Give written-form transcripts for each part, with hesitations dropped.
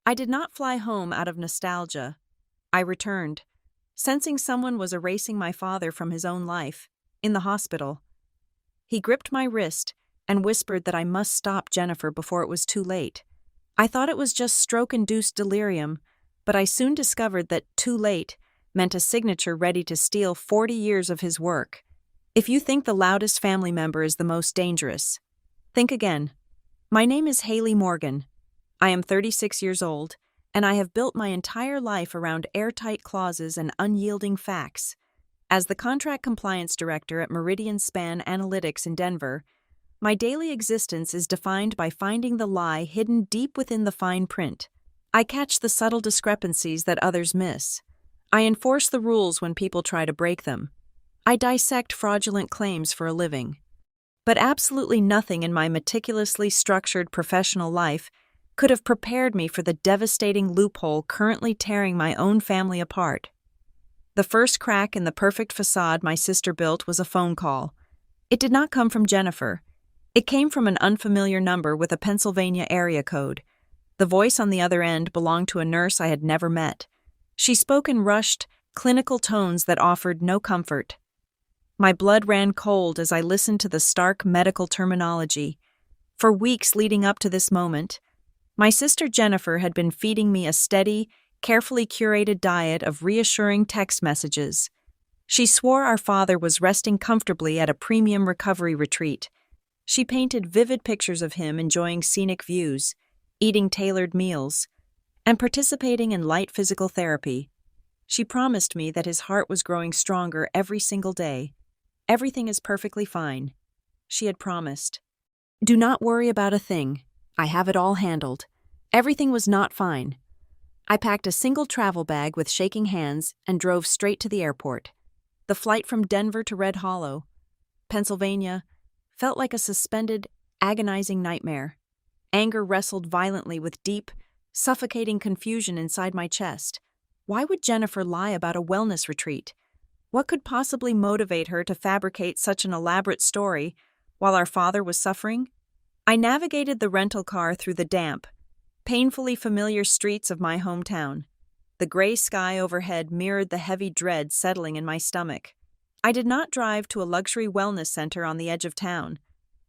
I did not fly home out of nostalgia. I returned, sensing someone was erasing my father from his own life, in the hospital. He gripped my wrist and whispered that I must stop Jennifer before it was too late. I thought it was just stroke-induced delirium, but I soon discovered that too late meant a signature ready to steal 40 years of his work. If you think the loudest family member is the most dangerous, think again. My name is Haley Morgan. I am 36 years old, and I have built my entire life around airtight clauses and unyielding facts. As the contract compliance director at Meridian Span Analytics in Denver, my daily existence is defined by finding the lie hidden deep within the fine print. I catch the subtle discrepancies that others miss. I enforce the rules when people try to break them. I dissect fraudulent claims for a living. But absolutely nothing in my meticulously structured professional life could have prepared me for the devastating loophole currently tearing my own family apart. The first crack in the perfect facade my sister built was a phone call. It did not come from Jennifer. It came from an unfamiliar number with a Pennsylvania area code. The voice on the other end belonged to a nurse I had never met. She spoke in rushed, clinical tones that offered no comfort. My blood ran cold as I listened to the stark medical terminology. For weeks leading up to this moment, my sister Jennifer had been feeding me a steady, carefully curated diet of reassuring text messages. She swore our father was resting comfortably at a premium recovery retreat. She painted vivid pictures of him enjoying scenic views, eating tailored meals, and participating in light physical therapy. She promised me that his heart was growing stronger every single day. Everything is perfectly fine, she had promised. Do not worry about a thing. I have it all handled. Everything was not fine. I packed a single travel bag with shaking hands and drove straight to the airport. The flight from Denver to Red Hollow, Pennsylvania, felt like a suspended, agonizing nightmare. Anger wrestled violently with deep, suffocating confusion inside my chest. Why would Jennifer lie about a wellness retreat? What could possibly motivate her to fabricate such an elaborate story while our father was suffering? I navigated the rental car through the damp, painfully familiar streets of my hometown. The gray sky overhead mirrored the heavy dread settling in my stomach. I did not drive to a luxury wellness center on the edge of town.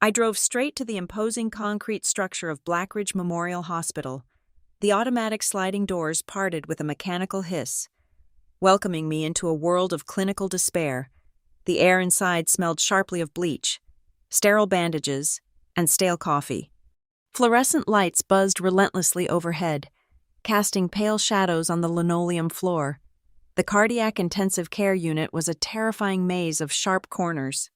I drove straight to the imposing concrete structure of Blackridge Memorial Hospital. The automatic sliding doors parted with a mechanical hiss, welcoming me into a world of clinical despair. The air inside smelled sharply of bleach, sterile bandages, and stale coffee. Fluorescent lights buzzed relentlessly overhead, casting pale shadows on the linoleum floor. The cardiac intensive care unit was a terrifying maze of sharp corners,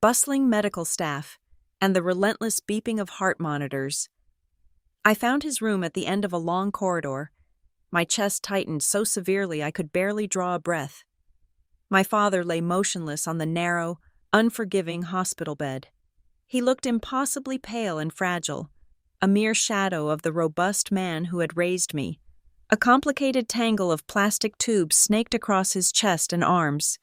bustling medical staff, and the relentless beeping of heart monitors. I found his room at the end of a long corridor. My chest tightened so severely I could barely draw a breath. My father lay motionless on the narrow, unforgiving hospital bed. He looked impossibly pale and fragile, a mere shadow of the robust man who had raised me. A complicated tangle of plastic tubes snaked across his chest and arms.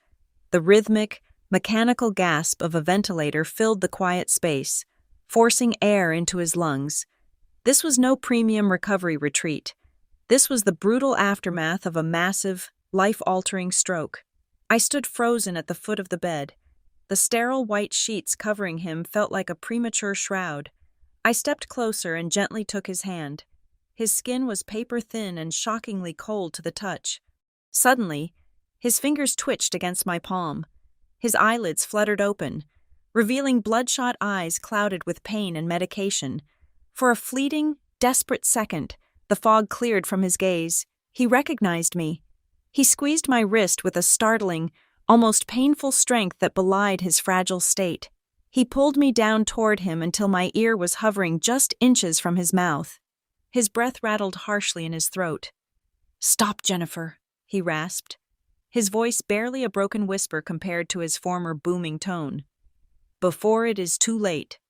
The rhythmic, mechanical gasp of a ventilator filled the quiet space, forcing air into his lungs. This was no premium recovery retreat. This was the brutal aftermath of a massive, life-altering stroke. I stood frozen at the foot of the bed. The sterile white sheets covering him felt like a premature shroud. I stepped closer and gently took his hand. His skin was paper-thin and shockingly cold to the touch. Suddenly, his fingers twitched against my palm. His eyelids fluttered open, revealing bloodshot eyes clouded with pain and medication. For a fleeting, desperate second, the fog cleared from his gaze. He recognized me. He squeezed my wrist with a startling, almost painful strength that belied his fragile state. He pulled me down toward him until my ear was hovering just inches from his mouth. His breath rattled harshly in his throat. "Stop, Jennifer," he rasped, his voice barely a broken whisper compared to his former booming tone. "Before it is too late."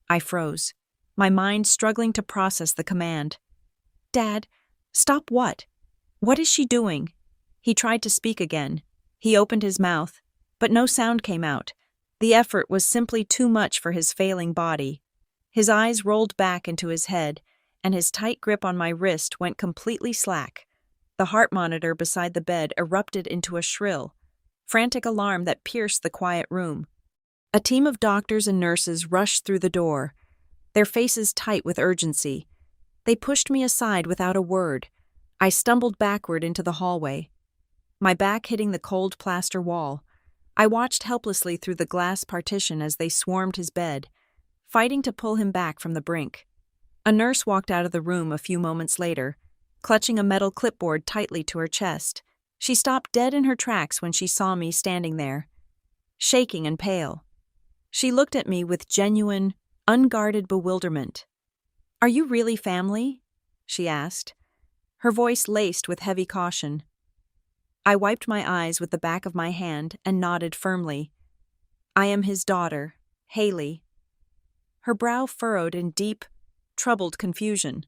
I froze, my mind struggling to process the command. "Dad, stop what? What is she doing?" He tried to speak again. He opened his mouth, but no sound came out. The effort was simply too much for his failing body. His eyes rolled back into his head, and his tight grip on my wrist went completely slack. The heart monitor beside the bed erupted into a shrill, frantic alarm that pierced the quiet room. A team of doctors and nurses rushed through the door, their faces tight with urgency. They pushed me aside without a word. I stumbled backward into the hallway, my back hitting the cold plaster wall. I watched helplessly through the glass partition as they swarmed his bed, fighting to pull him back from the brink. A nurse walked out of the room a few moments later, clutching a metal clipboard tightly to her chest. She stopped dead in her tracks when she saw me standing there, shaking and pale. She looked at me with genuine, unguarded bewilderment. "Are you really family?" she asked, her voice laced with heavy caution. I wiped my eyes with the back of my hand and nodded firmly. "I am his daughter, Haley." Her brow furrowed in deep, troubled confusion.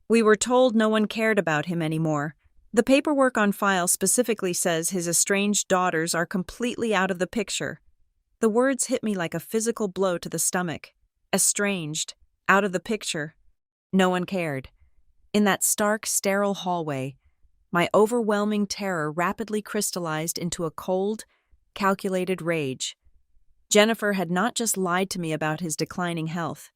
"We were told no one cared about him anymore. The paperwork on file specifically says his estranged daughters are completely out of the picture." The words hit me like a physical blow to the stomach. Estranged, out of the picture. No one cared. In that stark, sterile hallway, my overwhelming terror rapidly crystallized into a cold, calculated rage. Jennifer had not just lied to me about his declining health.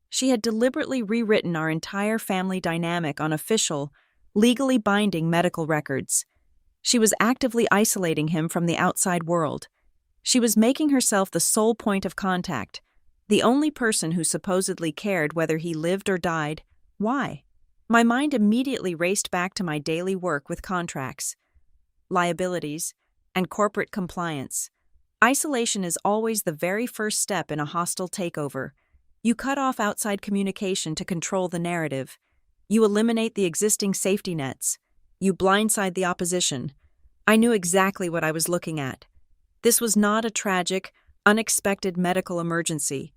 She had deliberately rewritten our entire family dynamic on official, legally binding medical records. She was actively isolating him from the outside world. She was making herself the sole point of contact, the only person who supposedly cared whether he lived or died. Why? My mind immediately raced back to my daily work with contracts, liabilities, and corporate compliance. Isolation is always the very first step in a hostile takeover. You cut off outside communication to control the narrative. You eliminate the existing safety nets. You blindside the opposition. I knew exactly what I was looking at. This was not a tragic, unexpected medical emergency.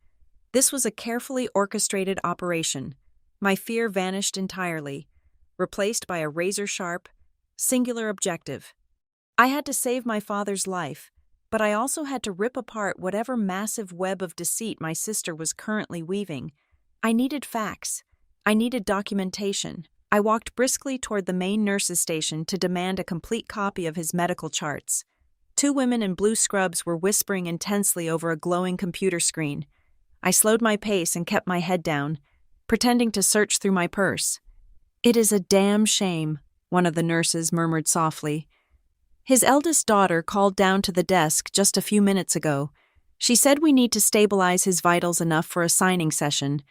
This was a carefully orchestrated operation. My fear vanished entirely, replaced by a razor-sharp, singular objective. I had to save my father's life, but I also had to rip apart whatever massive web of deceit my sister was currently weaving. I needed facts. I needed documentation. I walked briskly toward the main nurse's station to demand a complete copy of his medical charts. Two women in blue scrubs were whispering intensely over a glowing computer screen. I slowed my pace and kept my head down, pretending to search through my purse. "It is a damn shame," one of the nurses murmured softly. "His eldest daughter called down to the desk just a few minutes ago. She said we need to stabilize his vitals enough for a signing session.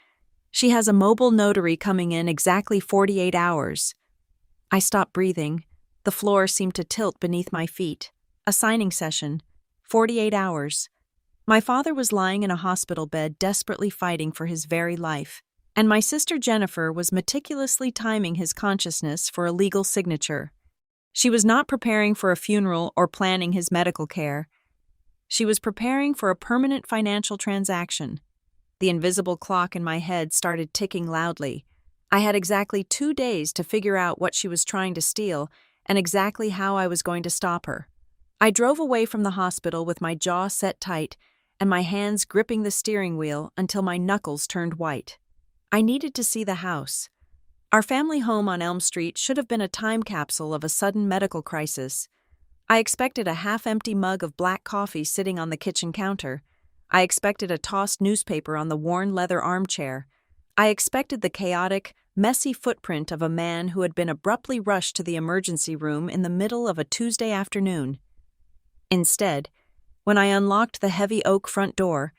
She has a mobile notary coming in exactly 48 hours. I stopped breathing. The floor seemed to tilt beneath my feet. A signing session. 48 hours. My father was lying in a hospital bed desperately fighting for his very life, and my sister Jennifer was meticulously timing his consciousness for a legal signature. She was not preparing for a funeral or planning his medical care. She was preparing for a permanent financial transaction. The invisible clock in my head started ticking loudly. I had exactly 2 days to figure out what she was trying to steal and exactly how I was going to stop her. I drove away from the hospital with my jaw set tight and my hands gripping the steering wheel until my knuckles turned white. I needed to see the house. Our family home on Elm Street should have been a time capsule of a sudden medical crisis. I expected a half-empty mug of black coffee sitting on the kitchen counter. I expected a tossed newspaper on the worn leather armchair. I expected the chaotic, messy footprint of a man who had been abruptly rushed to the emergency room in the middle of a Tuesday afternoon. Instead, when I unlocked the heavy oak front door,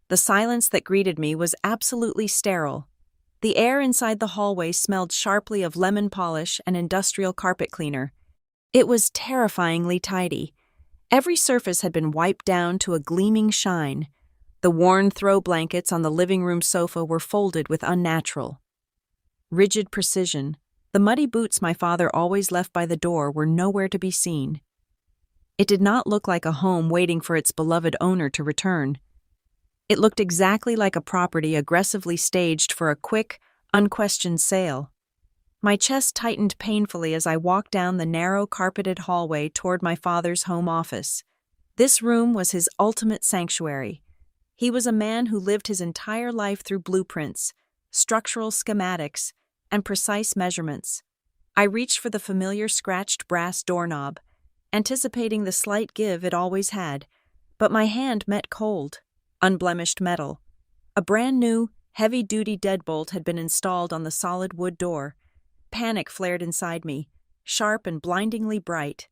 the silence that greeted me was absolutely sterile. The air inside the hallway smelled sharply of lemon polish and industrial carpet cleaner. It was terrifyingly tidy. Every surface had been wiped down to a gleaming shine. The worn throw blankets on the living room sofa were folded with unnatural, rigid precision. The muddy boots my father always left by the door were nowhere to be seen. It did not look like a home waiting for its beloved owner to return. It looked exactly like a property aggressively staged for a quick, unquestioned sale. My chest tightened painfully as I walked down the narrow, carpeted hallway toward my father's home office. This room was his ultimate sanctuary. He was a man who lived his entire life through blueprints, structural schematics, and precise measurements. I reached for the familiar scratched brass doorknob, anticipating the slight give it always had, but my hand met cold, unblemished metal. A brand new, heavy-duty deadbolt had been installed on the solid wood door. Panic flared inside me, sharp and blindingly bright.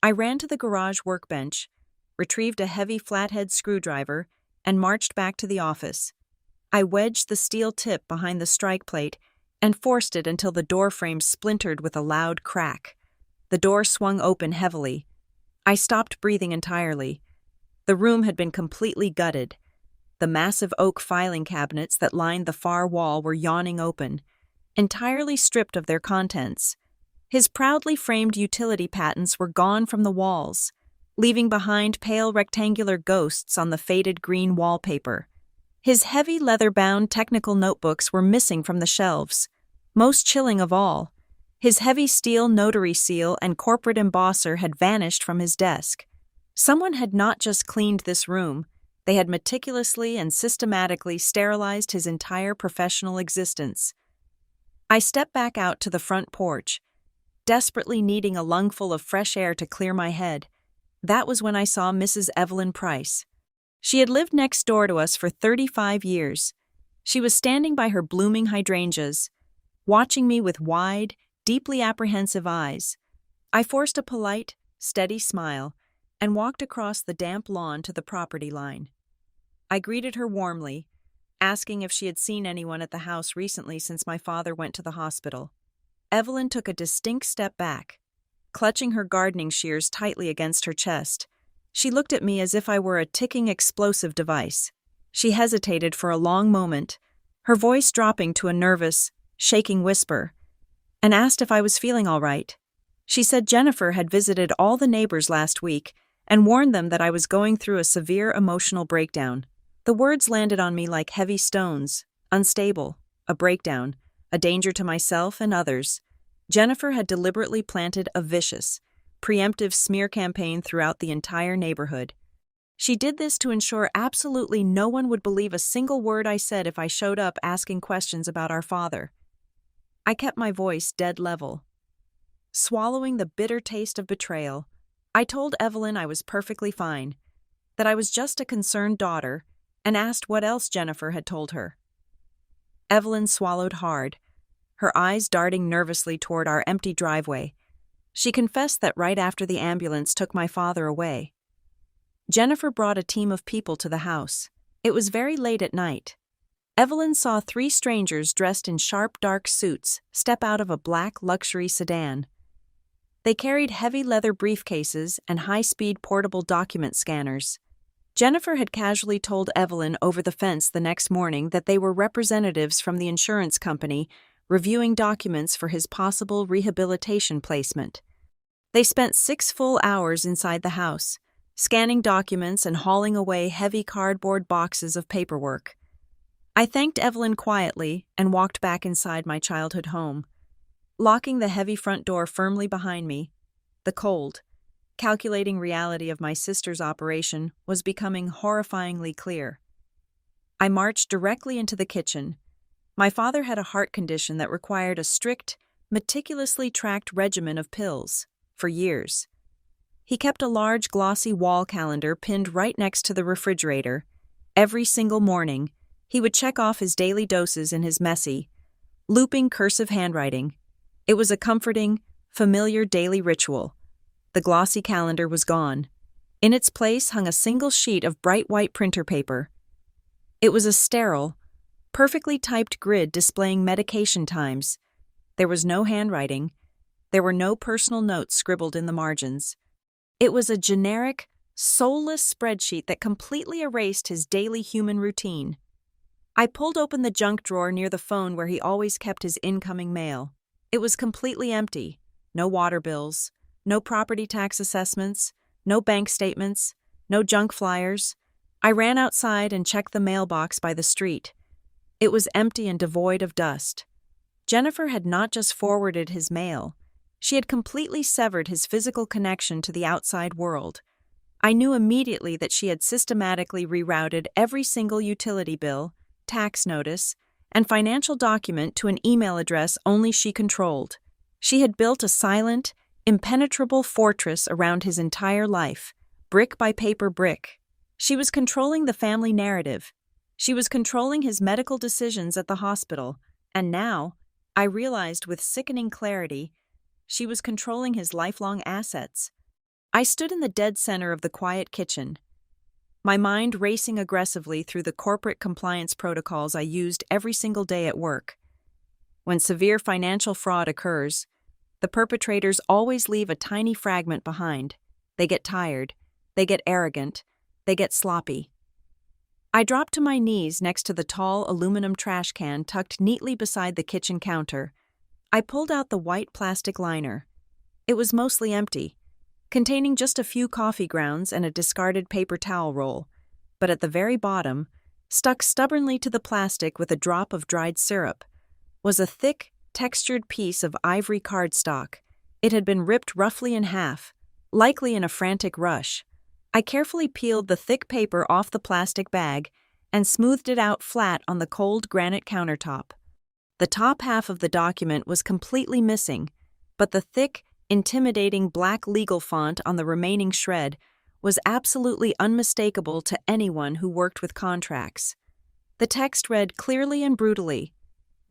I ran to the garage workbench, retrieved a heavy flathead screwdriver, and marched back to the office. I wedged the steel tip behind the strike plate and forced it until the door frame splintered with a loud crack. The door swung open heavily. I stopped breathing entirely. The room had been completely gutted. The massive oak filing cabinets that lined the far wall were yawning open, entirely stripped of their contents. His proudly framed utility patents were gone from the walls, leaving behind pale rectangular ghosts on the faded green wallpaper. His heavy leather-bound technical notebooks were missing from the shelves. Most chilling of all, his heavy steel notary seal and corporate embosser had vanished from his desk. Someone had not just cleaned this room, they had meticulously and systematically sterilized his entire professional existence. I stepped back out to the front porch, desperately needing a lungful of fresh air to clear my head. That was when I saw Mrs. Evelyn Price. She had lived next door to us for 35 years. She was standing by her blooming hydrangeas, watching me with wide, deeply apprehensive eyes. I forced a polite, steady smile and walked across the damp lawn to the property line. I greeted her warmly, asking if she had seen anyone at the house recently since my father went to the hospital. Evelyn took a distinct step back, clutching her gardening shears tightly against her chest. She looked at me as if I were a ticking explosive device. She hesitated for a long moment, her voice dropping to a nervous, shaking whisper, and asked if I was feeling all right. She said Jennifer had visited all the neighbors last week and warned them that I was going through a severe emotional breakdown. The words landed on me like heavy stones: unstable, a breakdown, a danger to myself and others. Jennifer had deliberately planted a vicious, preemptive smear campaign throughout the entire neighborhood. She did this to ensure absolutely no one would believe a single word I said if I showed up asking questions about our father. I kept my voice dead level. Swallowing the bitter taste of betrayal, I told Evelyn I was perfectly fine, that I was just a concerned daughter, and asked what else Jennifer had told her. Evelyn swallowed hard, her eyes darting nervously toward our empty driveway. She confessed that right after the ambulance took my father away, Jennifer brought a team of people to the house. It was very late at night. Evelyn saw 3 strangers dressed in sharp, dark suits step out of a black luxury sedan. They carried heavy leather briefcases and high-speed portable document scanners. Jennifer had casually told Evelyn over the fence the next morning that they were representatives from the insurance company reviewing documents for his possible rehabilitation placement. They spent 6 full hours inside the house, scanning documents and hauling away heavy cardboard boxes of paperwork. I thanked Evelyn quietly and walked back inside my childhood home. Locking the heavy front door firmly behind me, the cold, calculating reality of my sister's operation was becoming horrifyingly clear. I marched directly into the kitchen. My father had a heart condition that required a strict, meticulously tracked regimen of pills for years. He kept a large glossy wall calendar pinned right next to the refrigerator. Every single morning, he would check off his daily doses in his messy, looping cursive handwriting. It was a comforting, familiar daily ritual. The glossy calendar was gone. In its place hung a single sheet of bright white printer paper. It was a sterile, perfectly typed grid displaying medication times. There was no handwriting. There were no personal notes scribbled in the margins. It was a generic, soulless spreadsheet that completely erased his daily human routine. I pulled open the junk drawer near the phone where he always kept his incoming mail. It was completely empty. No water bills, no property tax assessments, no bank statements, no junk flyers. I ran outside and checked the mailbox by the street. It was empty and devoid of dust. Jennifer had not just forwarded his mail. She had completely severed his physical connection to the outside world. I knew immediately that she had systematically rerouted every single utility bill, tax notice, and financial document to an email address only she controlled. She had built a silent, impenetrable fortress around his entire life, brick by paper brick. She was controlling the family narrative. She was controlling his medical decisions at the hospital, and now, I realized with sickening clarity, she was controlling his lifelong assets. I stood in the dead center of the quiet kitchen, my mind racing aggressively through the corporate compliance protocols I used every single day at work. When severe financial fraud occurs, the perpetrators always leave a tiny fragment behind. They get tired, they get arrogant, they get sloppy. I dropped to my knees next to the tall aluminum trash can tucked neatly beside the kitchen counter. I pulled out the white plastic liner. It was mostly empty, containing just a few coffee grounds and a discarded paper towel roll, but at the very bottom, stuck stubbornly to the plastic with a drop of dried syrup, was a thick, textured piece of ivory cardstock. It had been ripped roughly in half, likely in a frantic rush. I carefully peeled the thick paper off the plastic bag and smoothed it out flat on the cold granite countertop. The top half of the document was completely missing, but the thick, intimidating black legal font on the remaining shred was absolutely unmistakable to anyone who worked with contracts. The text read clearly and brutally,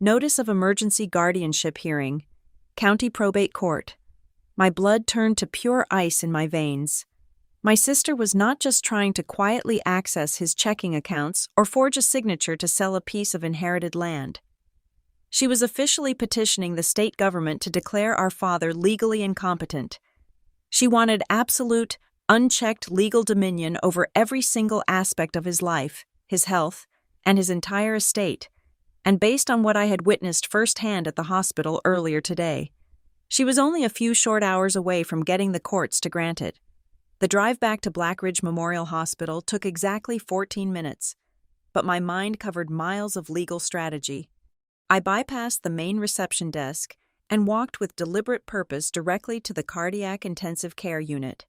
"Notice of Emergency Guardianship Hearing, County Probate Court." My blood turned to pure ice in my veins. My sister was not just trying to quietly access his checking accounts or forge a signature to sell a piece of inherited land. She was officially petitioning the state government to declare our father legally incompetent. She wanted absolute, unchecked legal dominion over every single aspect of his life, his health, and his entire estate, and based on what I had witnessed firsthand at the hospital earlier today, she was only a few short hours away from getting the courts to grant it. The drive back to Black Ridge Memorial Hospital took exactly 14 minutes, but my mind covered miles of legal strategy. I bypassed the main reception desk and walked with deliberate purpose directly to the cardiac intensive care unit.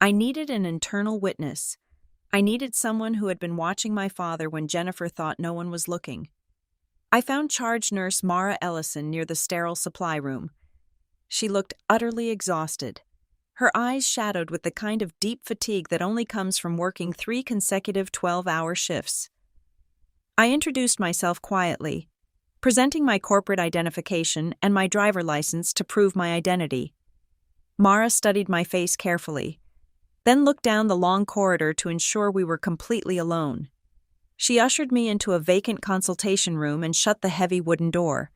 I needed an internal witness. I needed someone who had been watching my father when Jennifer thought no one was looking. I found charge nurse Mara Ellison near the sterile supply room. She looked utterly exhausted, her eyes shadowed with the kind of deep fatigue that only comes from working 3 consecutive 12-hour shifts. I introduced myself quietly, presenting my corporate identification and my driver license to prove my identity. Mara studied my face carefully, then looked down the long corridor to ensure we were completely alone. She ushered me into a vacant consultation room and shut the heavy wooden door.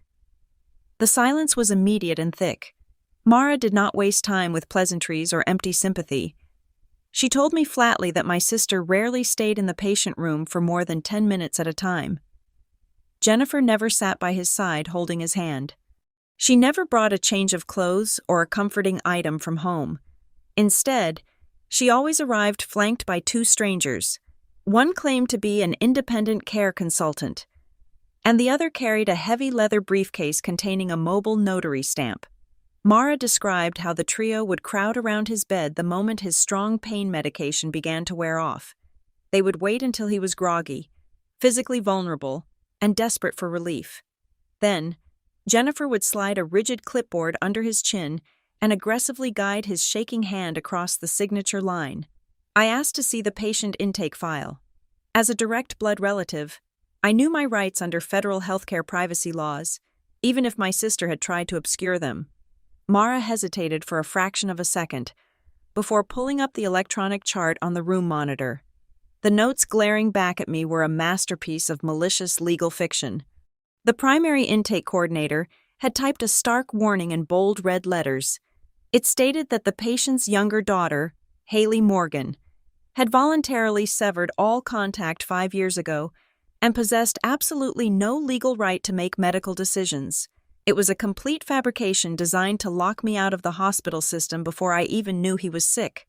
The silence was immediate and thick. Mara did not waste time with pleasantries or empty sympathy. She told me flatly that my sister rarely stayed in the patient room for more than 10 minutes at a time. Jennifer never sat by his side holding his hand. She never brought a change of clothes or a comforting item from home. Instead, she always arrived flanked by 2 strangers. One claimed to be an independent care consultant, and the other carried a heavy leather briefcase containing a mobile notary stamp. Mara described how the trio would crowd around his bed the moment his strong pain medication began to wear off. They would wait until he was groggy, physically vulnerable, and desperate for relief. Then, Jennifer would slide a rigid clipboard under his chin and aggressively guide his shaking hand across the signature line. I asked to see the patient intake file. As a direct blood relative, I knew my rights under federal healthcare privacy laws, even if my sister had tried to obscure them. Mara hesitated for a fraction of a second before pulling up the electronic chart on the room monitor. The notes glaring back at me were a masterpiece of malicious legal fiction. The primary intake coordinator had typed a stark warning in bold red letters. It stated that the patient's younger daughter, Haley Morgan, had voluntarily severed all contact 5 years ago and possessed absolutely no legal right to make medical decisions. It was a complete fabrication designed to lock me out of the hospital system before I even knew he was sick.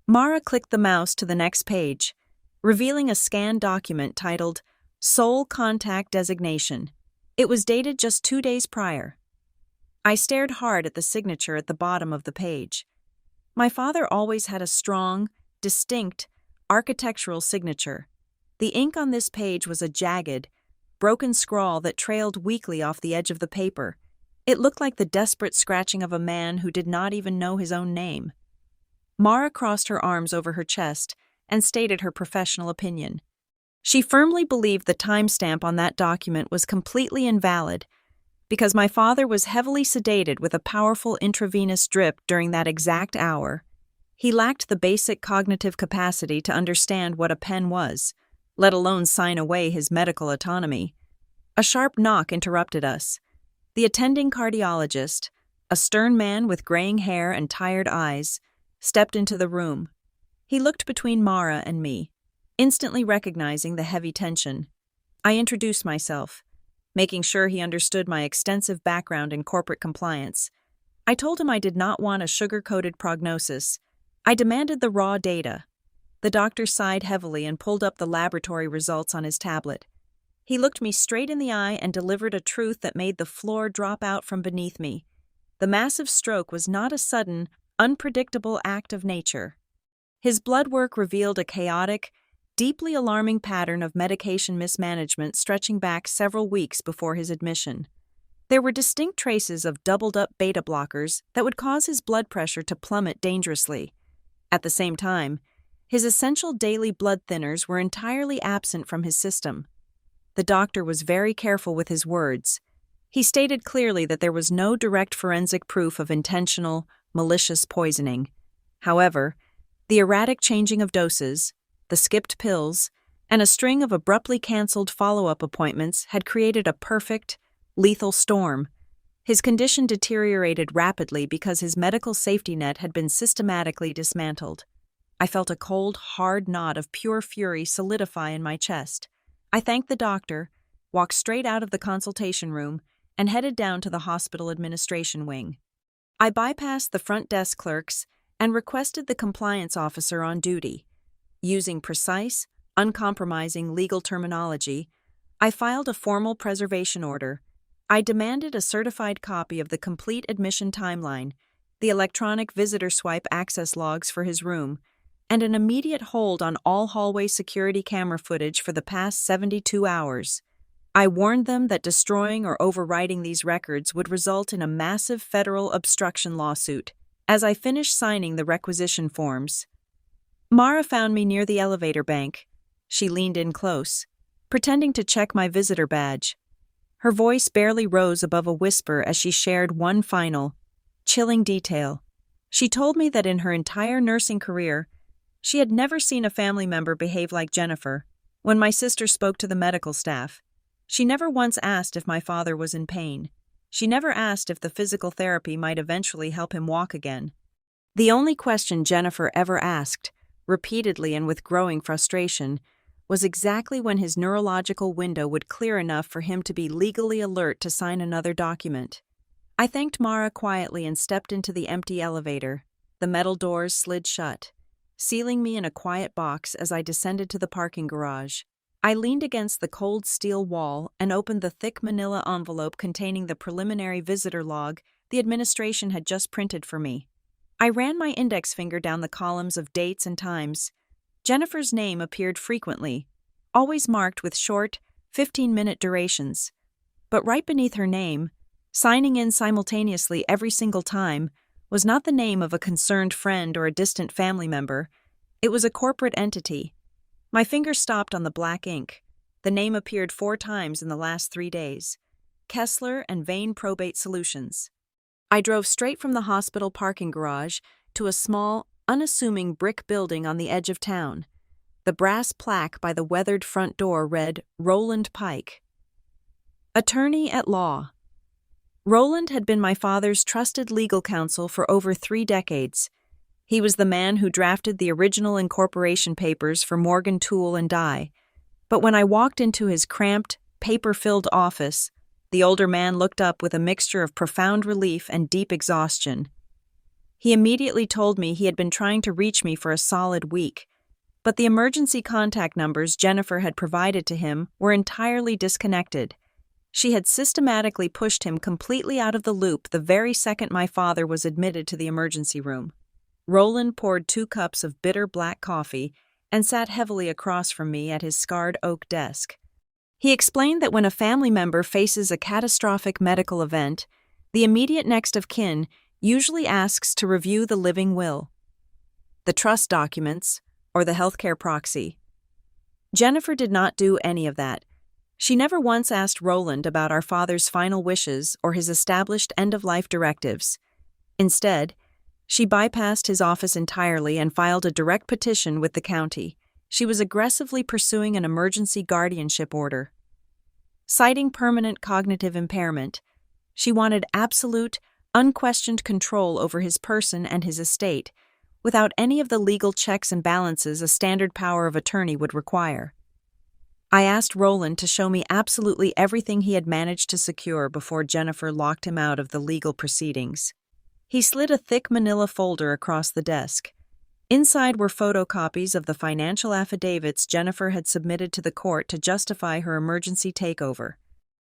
Mara clicked the mouse to the next page, revealing a scanned document titled Sole Contact Designation. It was dated just 2 days prior. I stared hard at the signature at the bottom of the page. My father always had a strong, distinct, architectural signature. The ink on this page was a jagged, broken scrawl that trailed weakly off the edge of the paper. It looked like the desperate scratching of a man who did not even know his own name. Mara crossed her arms over her chest and stated her professional opinion. She firmly believed the timestamp on that document was completely invalid because my father was heavily sedated with a powerful intravenous drip during that exact hour. He lacked the basic cognitive capacity to understand what a pen was, let alone sign away his medical autonomy. A sharp knock interrupted us. The attending cardiologist, a stern man with graying hair and tired eyes, stepped into the room. He looked between Mara and me, instantly recognizing the heavy tension. I introduced myself, making sure he understood my extensive background in corporate compliance. I told him I did not want a sugar-coated prognosis. I demanded the raw data. The doctor sighed heavily and pulled up the laboratory results on his tablet. He looked me straight in the eye and delivered a truth that made the floor drop out from beneath me. The massive stroke was not a sudden, unpredictable act of nature. His blood work revealed a chaotic, deeply alarming pattern of medication mismanagement stretching back several weeks before his admission. There were distinct traces of doubled-up beta blockers that would cause his blood pressure to plummet dangerously. At the same time, his essential daily blood thinners were entirely absent from his system. The doctor was very careful with his words. He stated clearly that there was no direct forensic proof of intentional, malicious poisoning. However, the erratic changing of doses, the skipped pills, and a string of abruptly canceled follow-up appointments had created a perfect, lethal storm. His condition deteriorated rapidly because his medical safety net had been systematically dismantled. I felt a cold, hard knot of pure fury solidify in my chest. I thanked the doctor, walked straight out of the consultation room, and headed down to the hospital administration wing. I bypassed the front desk clerks and requested the compliance officer on duty. Using precise, uncompromising legal terminology, I filed a formal preservation order. I demanded a certified copy of the complete admission timeline, the electronic visitor swipe access logs for his room, and an immediate hold on all hallway security camera footage for the past 72 hours. I warned them that destroying or overwriting these records would result in a massive federal obstruction lawsuit. As I finished signing the requisition forms, Mara found me near the elevator bank. She leaned in close, pretending to check my visitor badge. Her voice barely rose above a whisper as she shared one final, chilling detail. She told me that in her entire nursing career, she had never seen a family member behave like Jennifer. When my sister spoke to the medical staff, she never once asked if my father was in pain. She never asked if the physical therapy might eventually help him walk again. The only question Jennifer ever asked, repeatedly and with growing frustration, was exactly when his neurological window would clear enough for him to be legally alert to sign another document. I thanked Mara quietly and stepped into the empty elevator. The metal doors slid shut, sealing me in a quiet box as I descended to the parking garage. I leaned against the cold steel wall and opened the thick manila envelope containing the preliminary visitor log the administration had just printed for me. I ran my index finger down the columns of dates and times. Jennifer's name appeared frequently, always marked with short, 15-minute durations. But right beneath her name, signing in simultaneously every single time, was not the name of a concerned friend or a distant family member. It was a corporate entity. My finger stopped on the black ink. The name appeared 4 times in the last 3 days. Kessler and Vane Probate Solutions. I drove straight from the hospital parking garage to a small, unassuming brick building on the edge of town. The brass plaque by the weathered front door read, Roland Pike, Attorney at Law. Roland had been my father's trusted legal counsel for over 3 decades. He was the man who drafted the original incorporation papers for Morgan Tool and Die. But when I walked into his cramped, paper-filled office, the older man looked up with a mixture of profound relief and deep exhaustion. He immediately told me he had been trying to reach me for a solid week, but the emergency contact numbers Jennifer had provided to him were entirely disconnected. She had systematically pushed him completely out of the loop the very second my father was admitted to the emergency room. Roland poured 2 cups of bitter black coffee and sat heavily across from me at his scarred oak desk. He explained that when a family member faces a catastrophic medical event, the immediate next of kin usually asks to review the living will, the trust documents, or the healthcare proxy. Jennifer did not do any of that. She never once asked Roland about our father's final wishes or his established end-of-life directives. Instead, she bypassed his office entirely and filed a direct petition with the county. She was aggressively pursuing an emergency guardianship order. Citing permanent cognitive impairment, she wanted absolute, unquestioned control over his person and his estate, without any of the legal checks and balances a standard power of attorney would require. I asked Roland to show me absolutely everything he had managed to secure before Jennifer locked him out of the legal proceedings. He slid a thick manila folder across the desk. Inside were photocopies of the financial affidavits Jennifer had submitted to the court to justify her emergency takeover.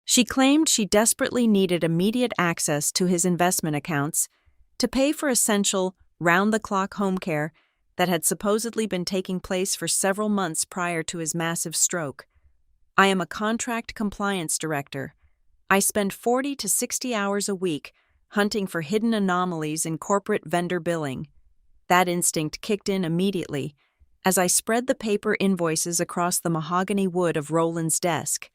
She claimed she desperately needed immediate access to his investment accounts to pay for essential, round-the-clock home care that had supposedly been taking place for several months prior to his massive stroke. I am a contract compliance director. I spend 40 to 60 hours a week hunting for hidden anomalies in corporate vendor billing. That instinct kicked in immediately as I spread the paper invoices across the mahogany wood of Roland's desk.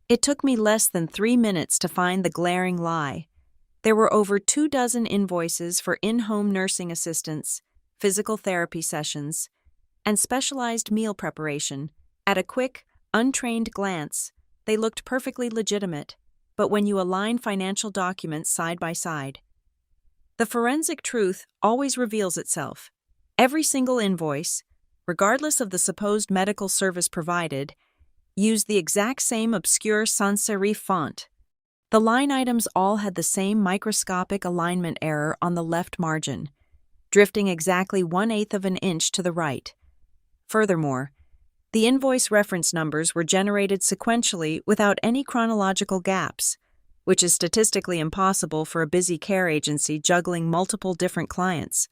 It took me less than 3 minutes to find the glaring lie. There were over 24 invoices for in-home nursing assistance, physical therapy sessions, and specialized meal preparation. At a quick, untrained glance, they looked perfectly legitimate, but when you align financial documents side by side, the forensic truth always reveals itself. Every single invoice, regardless of the supposed medical service provided, used the exact same obscure sans serif font. The line items all had the same microscopic alignment error on the left margin, drifting exactly 1/8 of an inch to the right. Furthermore, the invoice reference numbers were generated sequentially without any chronological gaps, which is statistically impossible for a busy care agency juggling multiple different clients.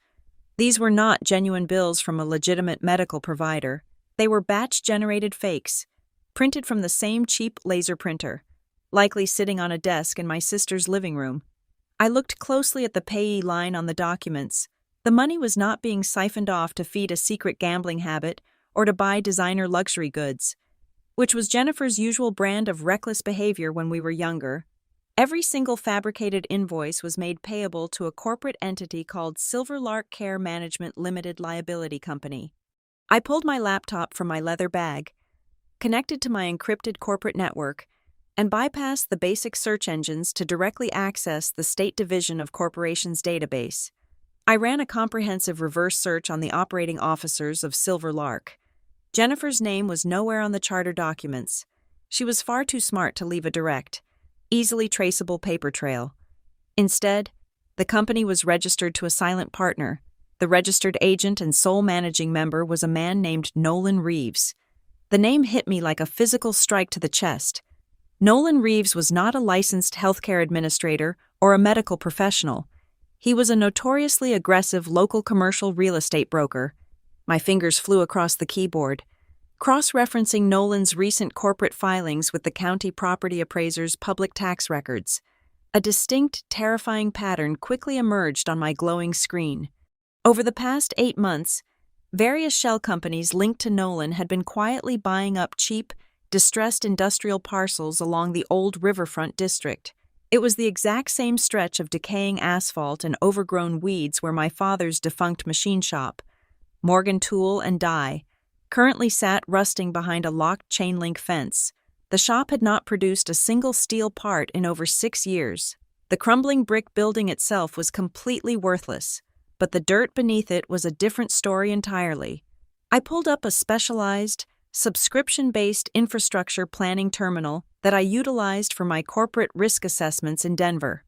These were not genuine bills from a legitimate medical provider. They were batch-generated fakes, printed from the same cheap laser printer, likely sitting on a desk in my sister's living room. I looked closely at the payee line on the documents. The money was not being siphoned off to feed a secret gambling habit or to buy designer luxury goods, which was Jennifer's usual brand of reckless behavior when we were younger. Every single fabricated invoice was made payable to a corporate entity called Silverlark Care Management Limited Liability Company. I pulled my laptop from my leather bag, connected to my encrypted corporate network, and bypassed the basic search engines to directly access the State Division of Corporations database. I ran a comprehensive reverse search on the operating officers of Silverlark. Jennifer's name was nowhere on the charter documents. She was far too smart to leave a direct, easily traceable paper trail. Instead, the company was registered to a silent partner. The registered agent and sole managing member was a man named Nolan Reeves. The name hit me like a physical strike to the chest. Nolan Reeves was not a licensed healthcare administrator or a medical professional. He was a notoriously aggressive local commercial real estate broker. My fingers flew across the keyboard, cross-referencing Nolan's recent corporate filings with the county property appraiser's public tax records. A distinct, terrifying pattern quickly emerged on my glowing screen. Over the past 8 months, various shell companies linked to Nolan had been quietly buying up cheap, distressed industrial parcels along the old riverfront district. It was the exact same stretch of decaying asphalt and overgrown weeds where my father's defunct machine shop, Morgan Tool and Die, currently sat rusting behind a locked chain-link fence. The shop had not produced a single steel part in over 6 years. The crumbling brick building itself was completely worthless, but the dirt beneath it was a different story entirely. I pulled up a specialized, subscription-based infrastructure planning terminal that I utilized for my corporate risk assessments in Denver.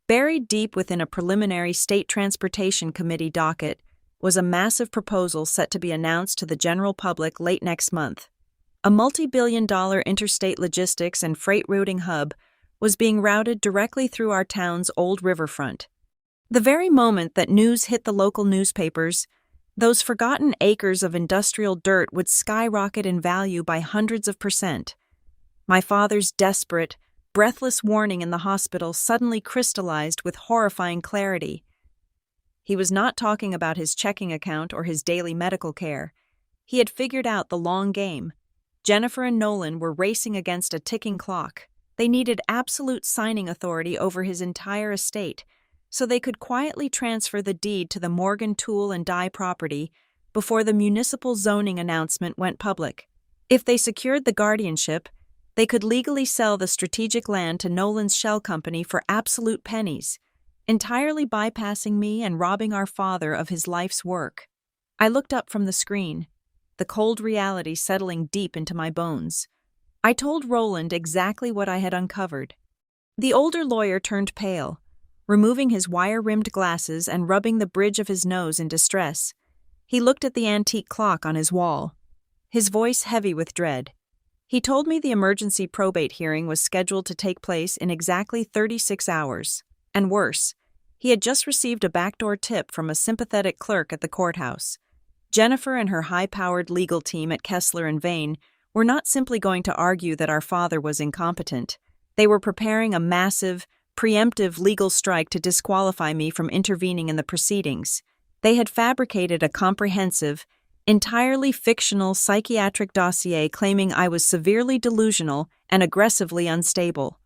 Buried deep within a preliminary State Transportation Committee docket was a massive proposal set to be announced to the general public late next month. A multi-billion-dollar interstate logistics and freight routing hub was being routed directly through our town's old riverfront. The very moment that news hit the local newspapers, those forgotten acres of industrial dirt would skyrocket in value by hundreds of %. My father's desperate, breathless warning in the hospital suddenly crystallized with horrifying clarity. He was not talking about his checking account or his daily medical care. He had figured out the long game. Jennifer and Nolan were racing against a ticking clock. They needed absolute signing authority over his entire estate, so they could quietly transfer the deed to the Morgan Tool and Die property before the municipal zoning announcement went public. If they secured the guardianship, they could legally sell the strategic land to Nolan's shell company for absolute pennies, entirely bypassing me and robbing our father of his life's work. I looked up from the screen, the cold reality settling deep into my bones. I told Roland exactly what I had uncovered. The older lawyer turned pale, removing his wire-rimmed glasses and rubbing the bridge of his nose in distress. He looked at the antique clock on his wall, his voice heavy with dread. He told me the emergency probate hearing was scheduled to take place in exactly 36 hours. And worse, he had just received a backdoor tip from a sympathetic clerk at the courthouse. Jennifer and her high-powered legal team at Kessler and Vane were not simply going to argue that our father was incompetent. They were preparing a massive, preemptive legal strike to disqualify me from intervening in the proceedings. They had fabricated a comprehensive, entirely fictional psychiatric dossier claiming I was severely delusional and aggressively unstable,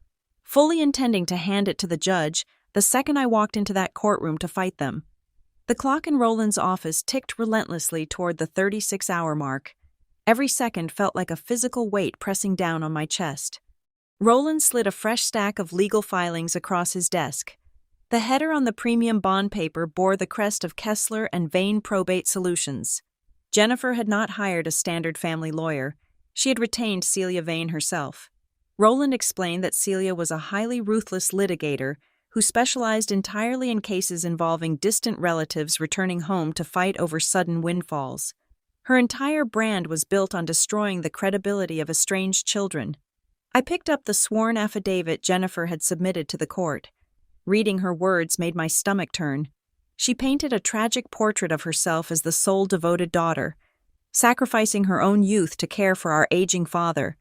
fully intending to hand it to the judge the second I walked into that courtroom to fight them. The clock in Roland's office ticked relentlessly toward the 36-hour mark. Every second felt like a physical weight pressing down on my chest. Roland slid a fresh stack of legal filings across his desk. The header on the premium bond paper bore the crest of Kessler and Vane Probate Solutions. Jennifer had not hired a standard family lawyer. She had retained Celia Vane herself. Roland explained that Celia was a highly ruthless litigator who specialized entirely in cases involving distant relatives returning home to fight over sudden windfalls. Her entire brand was built on destroying the credibility of estranged children. I picked up the sworn affidavit Jennifer had submitted to the court. Reading her words made my stomach turn. She painted a tragic portrait of herself as the sole devoted daughter, sacrificing her own youth to care for our aging father.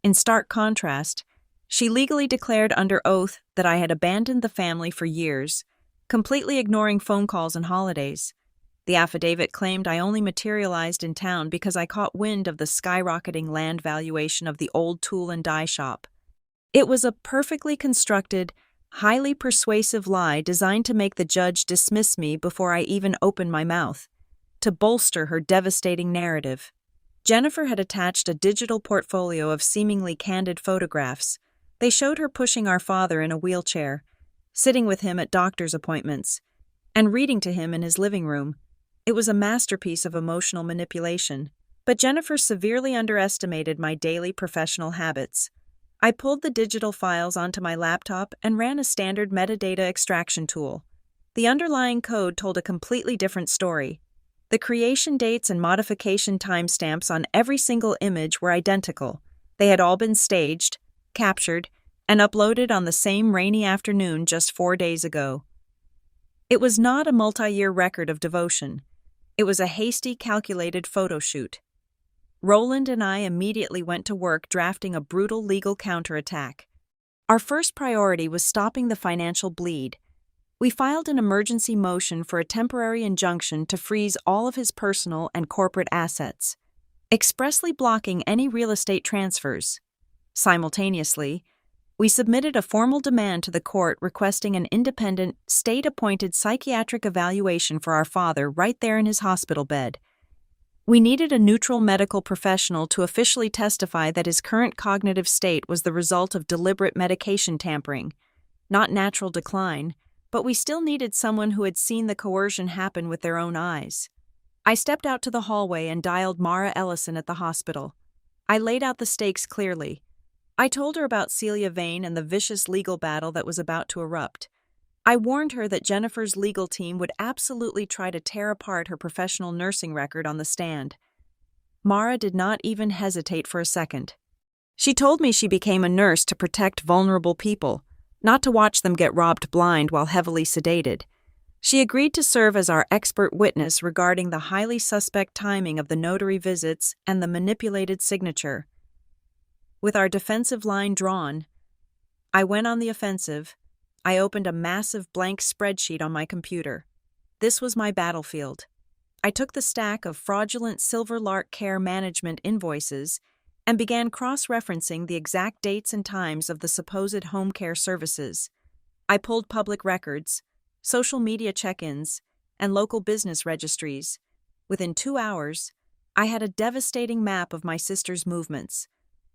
In stark contrast, she legally declared under oath that I had abandoned the family for years, completely ignoring phone calls and holidays. The affidavit claimed I only materialized in town because I caught wind of the skyrocketing land valuation of the old tool and die shop. It was a perfectly constructed, highly persuasive lie designed to make the judge dismiss me before I even opened my mouth, to bolster her devastating narrative. Jennifer had attached a digital portfolio of seemingly candid photographs. They showed her pushing our father in a wheelchair, sitting with him at doctor's appointments, and reading to him in his living room. It was a masterpiece of emotional manipulation, but Jennifer severely underestimated my daily professional habits. I pulled the digital files onto my laptop and ran a standard metadata extraction tool. The underlying code told a completely different story. The creation dates and modification timestamps on every single image were identical. They had all been staged, captured, and uploaded on the same rainy afternoon just 4 days ago. It was not a multi-year record of devotion. It was a hasty, calculated photo shoot. Roland and I immediately went to work drafting a brutal legal counterattack. Our first priority was stopping the financial bleed. We filed an emergency motion for a temporary injunction to freeze all of his personal and corporate assets, expressly blocking any real estate transfers. Simultaneously, we submitted a formal demand to the court requesting an independent, state-appointed psychiatric evaluation for our father right there in his hospital bed. We needed a neutral medical professional to officially testify that his current cognitive state was the result of deliberate medication tampering, not natural decline, but we still needed someone who had seen the coercion happen with their own eyes. I stepped out to the hallway and dialed Mara Ellison at the hospital. I laid out the stakes clearly. I told her about Celia Vane and the vicious legal battle that was about to erupt. I warned her that Jennifer's legal team would absolutely try to tear apart her professional nursing record on the stand. Mara did not even hesitate for a second. She told me she became a nurse to protect vulnerable people, not to watch them get robbed blind while heavily sedated. She agreed to serve as our expert witness regarding the highly suspect timing of the notary visits and the manipulated signature. With our defensive line drawn, I went on the offensive. I opened a massive blank spreadsheet on my computer. This was my battlefield. I took the stack of fraudulent Silver Lark Care Management invoices and began cross-referencing the exact dates and times of the supposed home care services. I pulled public records, social media check-ins, and local business registries. Within 2 hours, I had a devastating map of my sister's movements.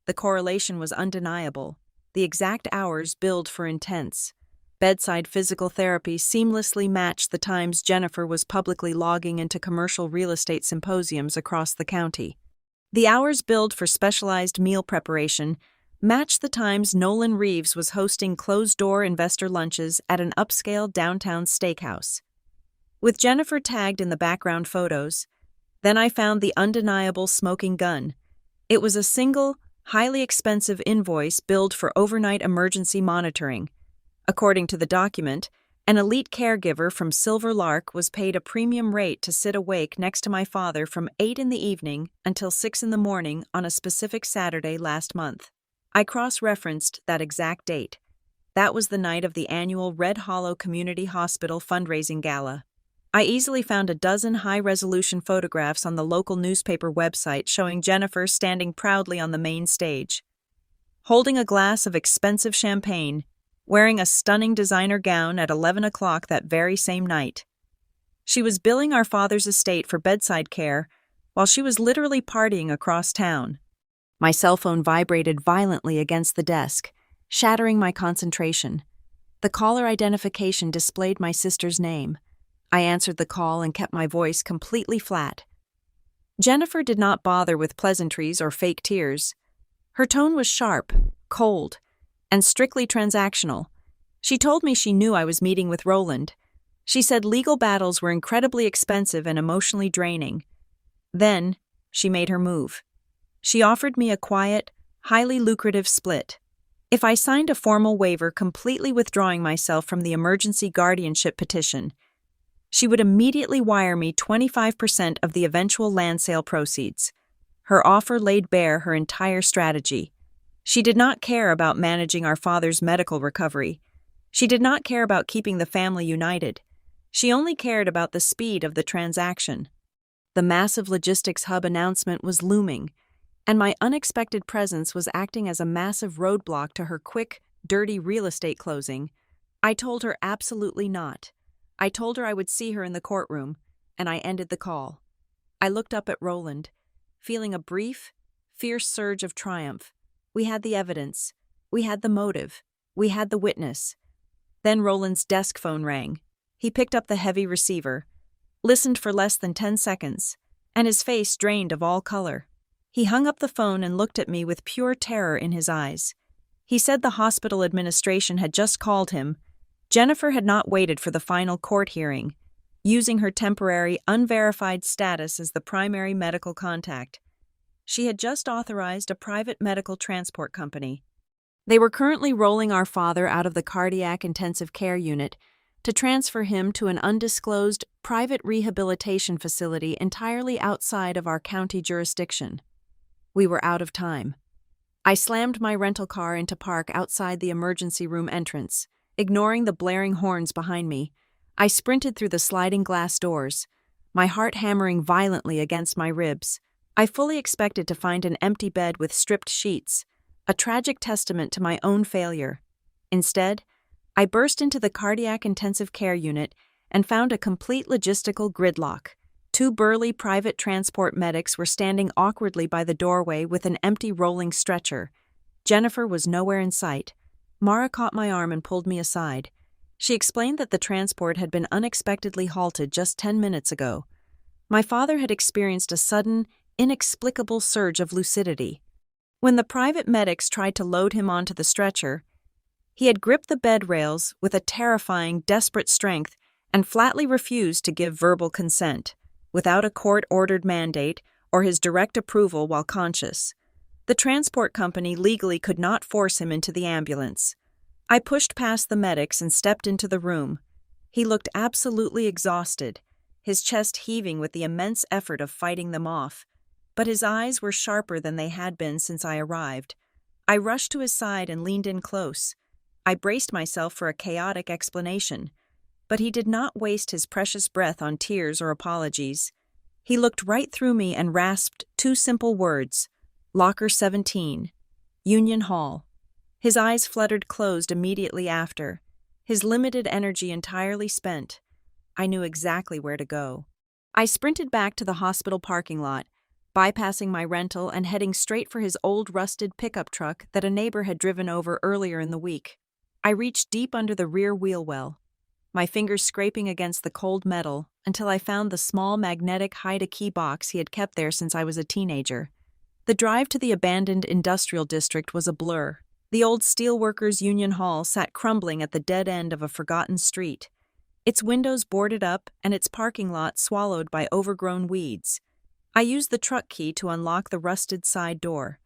The correlation was undeniable. The exact hours billed for intense bedside physical therapy seamlessly matched the times Jennifer was publicly logging into commercial real estate symposiums across the county. The hours billed for specialized meal preparation matched the times Nolan Reeves was hosting closed-door investor lunches at an upscale downtown steakhouse. With Jennifer tagged in the background photos, then I found the undeniable smoking gun. It was a single, highly expensive invoice billed for overnight emergency monitoring. According to the document, an elite caregiver from Silver Lark was paid a premium rate to sit awake next to my father from 8 in the evening until 6 in the morning on a specific Saturday last month. I cross-referenced that exact date. That was the night of the annual Red Hollow Community Hospital fundraising gala. I easily found a dozen high-resolution photographs on the local newspaper website showing Jennifer standing proudly on the main stage, holding a glass of expensive champagne, wearing a stunning designer gown at 11 o'clock that very same night. She was billing our father's estate for bedside care while she was literally partying across town. My cell phone vibrated violently against the desk, shattering my concentration. The caller identification displayed my sister's name. I answered the call and kept my voice completely flat. Jennifer did not bother with pleasantries or fake tears. Her tone was sharp, cold, and strictly transactional. She told me she knew I was meeting with Roland. She said legal battles were incredibly expensive and emotionally draining. Then, she made her move. She offered me a quiet, highly lucrative split. If I signed a formal waiver completely withdrawing myself from the emergency guardianship petition, she would immediately wire me 25% of the eventual land sale proceeds. Her offer laid bare her entire strategy. She did not care about managing our father's medical recovery. She did not care about keeping the family united. She only cared about the speed of the transaction. The massive logistics hub announcement was looming, and my unexpected presence was acting as a massive roadblock to her quick, dirty real estate closing. I told her absolutely not. I told her I would see her in the courtroom, and I ended the call. I looked up at Roland, feeling a brief, fierce surge of triumph. We had the evidence. We had the motive. We had the witness. Then Roland's desk phone rang. He picked up the heavy receiver, listened for less than 10 seconds, and his face drained of all color. He hung up the phone and looked at me with pure terror in his eyes. He said the hospital administration had just called him. Jennifer had not waited for the final court hearing, using her temporary, unverified status as the primary medical contact. She had just authorized a private medical transport company. They were currently rolling our father out of the cardiac intensive care unit to transfer him to an undisclosed private rehabilitation facility entirely outside of our county jurisdiction. We were out of time. I slammed my rental car into park outside the emergency room entrance. Ignoring the blaring horns behind me, I sprinted through the sliding glass doors, my heart hammering violently against my ribs. I fully expected to find an empty bed with stripped sheets, a tragic testament to my own failure. Instead, I burst into the cardiac intensive care unit and found a complete logistical gridlock. 2 burly private transport medics were standing awkwardly by the doorway with an empty rolling stretcher. Jennifer was nowhere in sight. Mara caught my arm and pulled me aside. She explained that the transport had been unexpectedly halted just 10 minutes ago. My father had experienced a sudden, inexplicable surge of lucidity. When the private medics tried to load him onto the stretcher, he had gripped the bed rails with a terrifying, desperate strength and flatly refused to give verbal consent, without a court-ordered mandate or his direct approval while conscious. The transport company legally could not force him into the ambulance. I pushed past the medics and stepped into the room. He looked absolutely exhausted, his chest heaving with the immense effort of fighting them off. But his eyes were sharper than they had been since I arrived. I rushed to his side and leaned in close. I braced myself for a chaotic explanation, but he did not waste his precious breath on tears or apologies. He looked right through me and rasped two simple words: Locker 17, Union Hall. His eyes fluttered closed immediately after, his limited energy entirely spent. I knew exactly where to go. I sprinted back to the hospital parking lot, bypassing my rental and heading straight for his old rusted pickup truck that a neighbor had driven over earlier in the week. I reached deep under the rear wheel well, my fingers scraping against the cold metal until I found the small magnetic hide-a-key box he had kept there since I was a teenager. The drive to the abandoned industrial district was a blur. The old steelworkers' Union Hall sat crumbling at the dead end of a forgotten street, its windows boarded up and its parking lot swallowed by overgrown weeds. I used the truck key to unlock the rusted side door,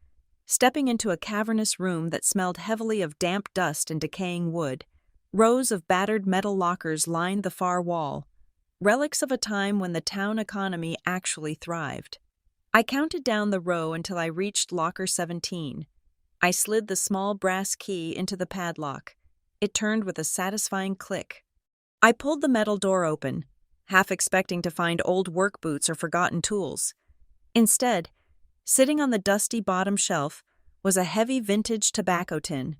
stepping into a cavernous room that smelled heavily of damp dust and decaying wood. Rows of battered metal lockers lined the far wall, relics of a time when the town economy actually thrived. I counted down the row until I reached locker 17. I slid the small brass key into the padlock. It turned with a satisfying click. I pulled the metal door open, half expecting to find old work boots or forgotten tools. Instead, sitting on the dusty bottom shelf was a heavy vintage tobacco tin.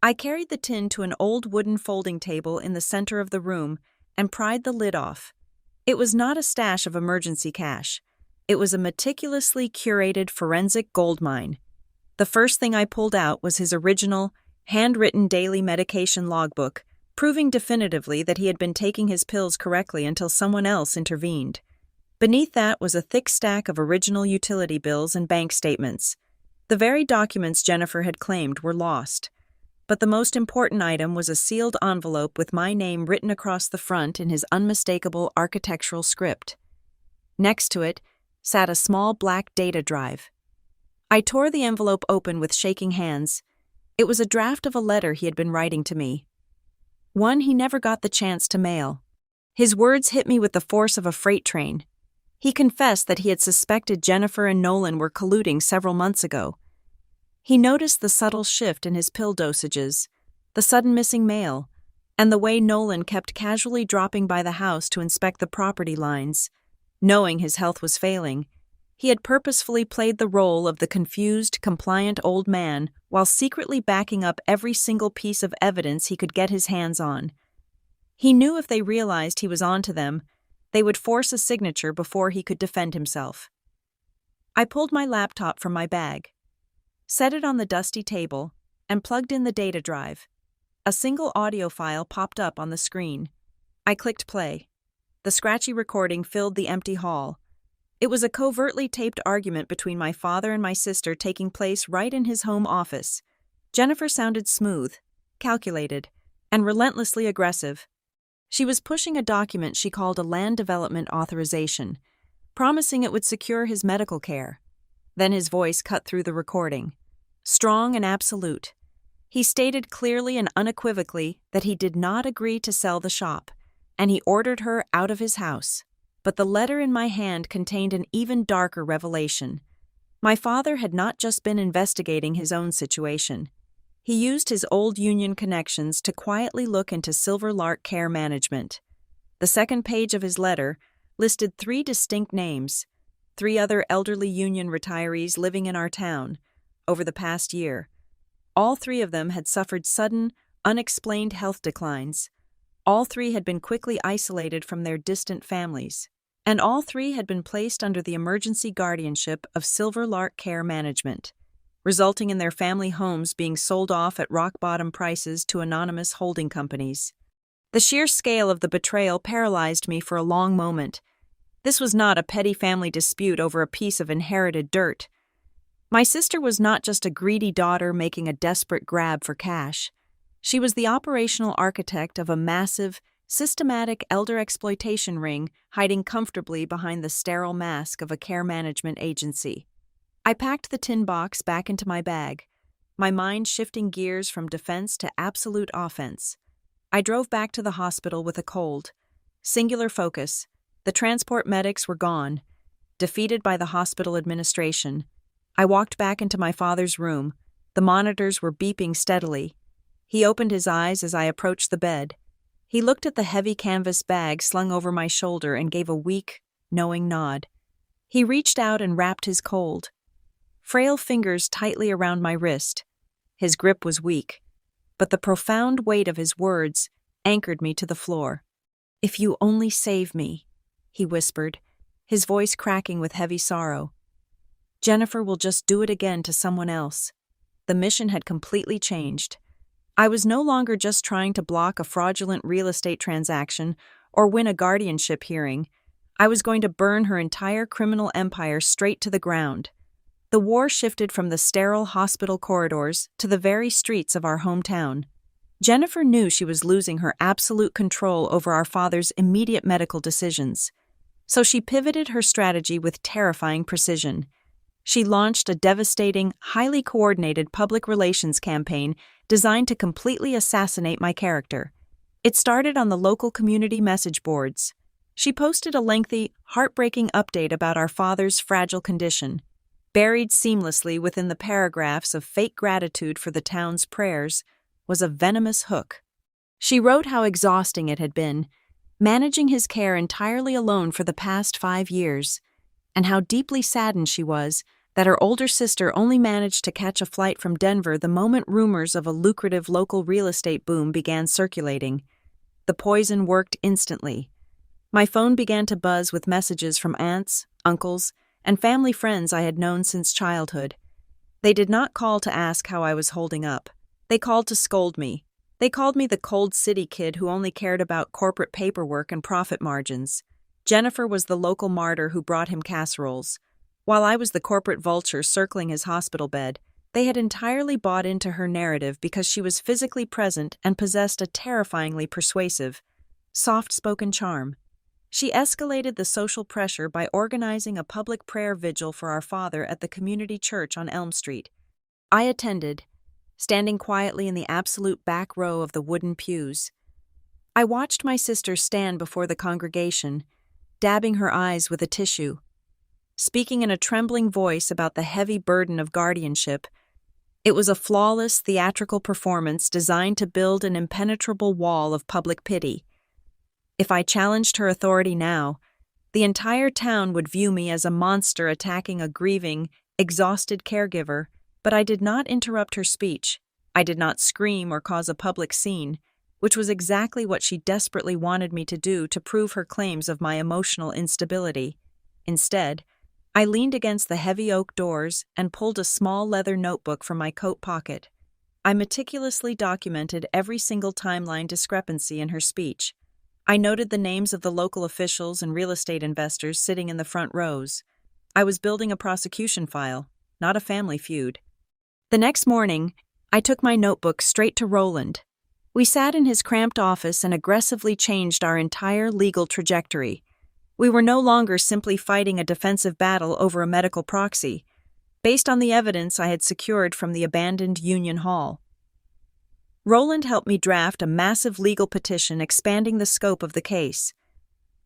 I carried the tin to an old wooden folding table in the center of the room and pried the lid off. It was not a stash of emergency cash. It was a meticulously curated forensic gold mine. The first thing I pulled out was his original, handwritten daily medication logbook, proving definitively that he had been taking his pills correctly until someone else intervened. Beneath that was a thick stack of original utility bills and bank statements. The very documents Jennifer had claimed were lost. But the most important item was a sealed envelope with my name written across the front in his unmistakable architectural script. Next to it sat a small black data drive. I tore the envelope open with shaking hands. It was a draft of a letter he had been writing to me. One he never got the chance to mail. His words hit me with the force of a freight train. He confessed that he had suspected Jennifer and Nolan were colluding several months ago. He noticed the subtle shift in his pill dosages, the sudden missing mail, and the way Nolan kept casually dropping by the house to inspect the property lines. Knowing his health was failing, he had purposefully played the role of the confused, compliant old man while secretly backing up every single piece of evidence he could get his hands on. He knew if they realized he was onto them, they would force a signature before he could defend himself. I pulled my laptop from my bag, set it on the dusty table, and plugged in the data drive. A single audio file popped up on the screen. I clicked play. The scratchy recording filled the empty hall. It was a covertly taped argument between my father and my sister taking place right in his home office. Jennifer sounded smooth, calculated, and relentlessly aggressive. She was pushing a document she called a land development authorization, promising it would secure his medical care. Then his voice cut through the recording. Strong and absolute. He stated clearly and unequivocally that he did not agree to sell the shop, and he ordered her out of his house. But the letter in my hand contained an even darker revelation. My father had not just been investigating his own situation. He used his old union connections to quietly look into Silver Lark Care Management. The second page of his letter listed 3 distinct names, 3 other elderly union retirees living in our town over the past year. All 3 of them had suffered sudden, unexplained health declines. All 3 had been quickly isolated from their distant families. And all 3 had been placed under the emergency guardianship of Silver Lark Care Management, resulting in their family homes being sold off at rock-bottom prices to anonymous holding companies. The sheer scale of the betrayal paralyzed me for a long moment. This was not a petty family dispute over a piece of inherited dirt. My sister was not just a greedy daughter making a desperate grab for cash. She was the operational architect of a massive, systematic elder exploitation ring hiding comfortably behind the sterile mask of a care management agency. I packed the tin box back into my bag, my mind shifting gears from defense to absolute offense. I drove back to the hospital with a cold, singular focus. The transport medics were gone, defeated by the hospital administration. I walked back into my father's room, The monitors were beeping steadily. He opened his eyes as I approached the bed. He looked at the heavy canvas bag slung over my shoulder and gave a weak, knowing nod. He reached out and wrapped his cold, frail fingers tightly around my wrist. His grip was weak, but the profound weight of his words anchored me to the floor. "If you only save me," he whispered, his voice cracking with heavy sorrow. "Jennifer will just do it again to someone else." The mission had completely changed. I was no longer just trying to block a fraudulent real estate transaction or win a guardianship hearing. I was going to burn her entire criminal empire straight to the ground. The war shifted from the sterile hospital corridors to the very streets of our hometown. Jennifer knew she was losing her absolute control over our father's immediate medical decisions. So she pivoted her strategy with terrifying precision. She launched a devastating, highly coordinated public relations campaign designed to completely assassinate my character. It started on the local community message boards. She posted a lengthy, heartbreaking update about our father's fragile condition. Buried seamlessly within the paragraphs of fake gratitude for the town's prayers was a venomous hook. She wrote how exhausting it had been, managing his care entirely alone for the past 5 years, and how deeply saddened she was that her older sister only managed to catch a flight from Denver the moment rumors of a lucrative local real estate boom began circulating. The poison worked instantly. My phone began to buzz with messages from aunts, uncles, and family friends I had known since childhood. They did not call to ask how I was holding up. They called to scold me. They called me the cold city kid who only cared about corporate paperwork and profit margins. Jennifer was the local martyr who brought him casseroles. While I was the corporate vulture circling his hospital bed, they had entirely bought into her narrative because she was physically present and possessed a terrifyingly persuasive, soft-spoken charm. She escalated the social pressure by organizing a public prayer vigil for our father at the community church on Elm Street. I attended, standing quietly in the absolute back row of the wooden pews. I watched my sister stand before the congregation, dabbing her eyes with a tissue. Speaking in a trembling voice about the heavy burden of guardianship. It was a flawless theatrical performance designed to build an impenetrable wall of public pity. If I challenged her authority now, the entire town would view me as a monster attacking a grieving, exhausted caregiver, but I did not interrupt her speech. I did not scream or cause a public scene, which was exactly what she desperately wanted me to do to prove her claims of my emotional instability. Instead, I leaned against the heavy oak doors and pulled a small leather notebook from my coat pocket. I meticulously documented every single timeline discrepancy in her speech. I noted the names of the local officials and real estate investors sitting in the front rows. I was building a prosecution file, not a family feud. The next morning, I took my notebook straight to Roland. We sat in his cramped office and aggressively changed our entire legal trajectory. We were no longer simply fighting a defensive battle over a medical proxy, based on the evidence I had secured from the abandoned Union Hall. Roland helped me draft a massive legal petition expanding the scope of the case.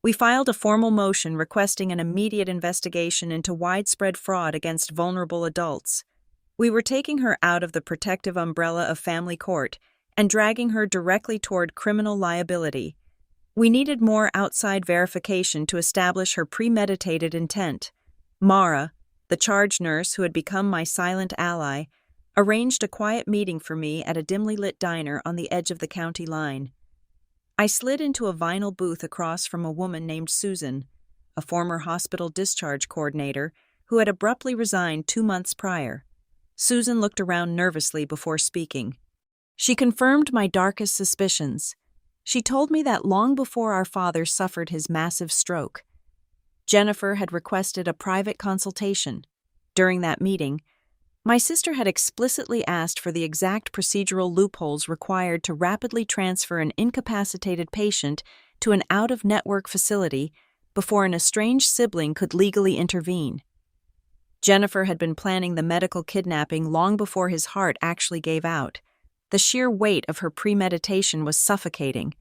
We filed a formal motion requesting an immediate investigation into widespread fraud against vulnerable adults. We were taking her out of the protective umbrella of family court and dragging her directly toward criminal liability. We needed more outside verification to establish her premeditated intent. Mara, the charge nurse who had become my silent ally, arranged a quiet meeting for me at a dimly lit diner on the edge of the county line. I slid into a vinyl booth across from a woman named Susan, a former hospital discharge coordinator who had abruptly resigned 2 months prior. Susan looked around nervously before speaking. She confirmed my darkest suspicions. She told me that long before our father suffered his massive stroke, Jennifer had requested a private consultation. During that meeting, my sister had explicitly asked for the exact procedural loopholes required to rapidly transfer an incapacitated patient to an out-of-network facility before an estranged sibling could legally intervene. Jennifer had been planning the medical kidnapping long before his heart actually gave out. The sheer weight of her premeditation was suffocating.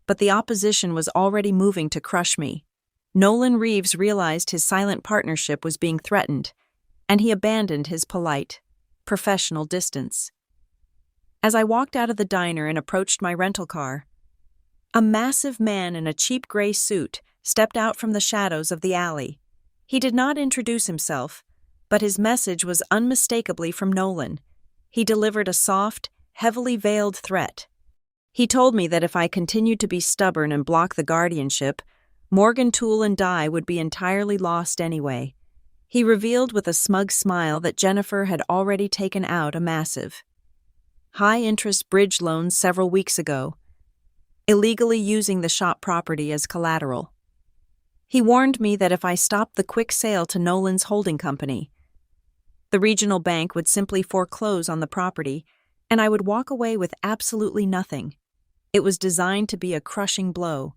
But the opposition was already moving to crush me. Nolan Reeves realized his silent partnership was being threatened, and he abandoned his polite, professional distance. As I walked out of the diner and approached my rental car, a massive man in a cheap gray suit stepped out from the shadows of the alley. He did not introduce himself, but his message was unmistakably from Nolan. He delivered a soft, heavily veiled threat. He told me that if I continued to be stubborn and block the guardianship, Morgan Tool and Dye would be entirely lost anyway. He revealed with a smug smile that Jennifer had already taken out a massive, high-interest bridge loan several weeks ago, illegally using the shop property as collateral. He warned me that if I stopped the quick sale to Nolan's holding company, the regional bank would simply foreclose on the property, and I would walk away with absolutely nothing. It was designed to be a crushing blow,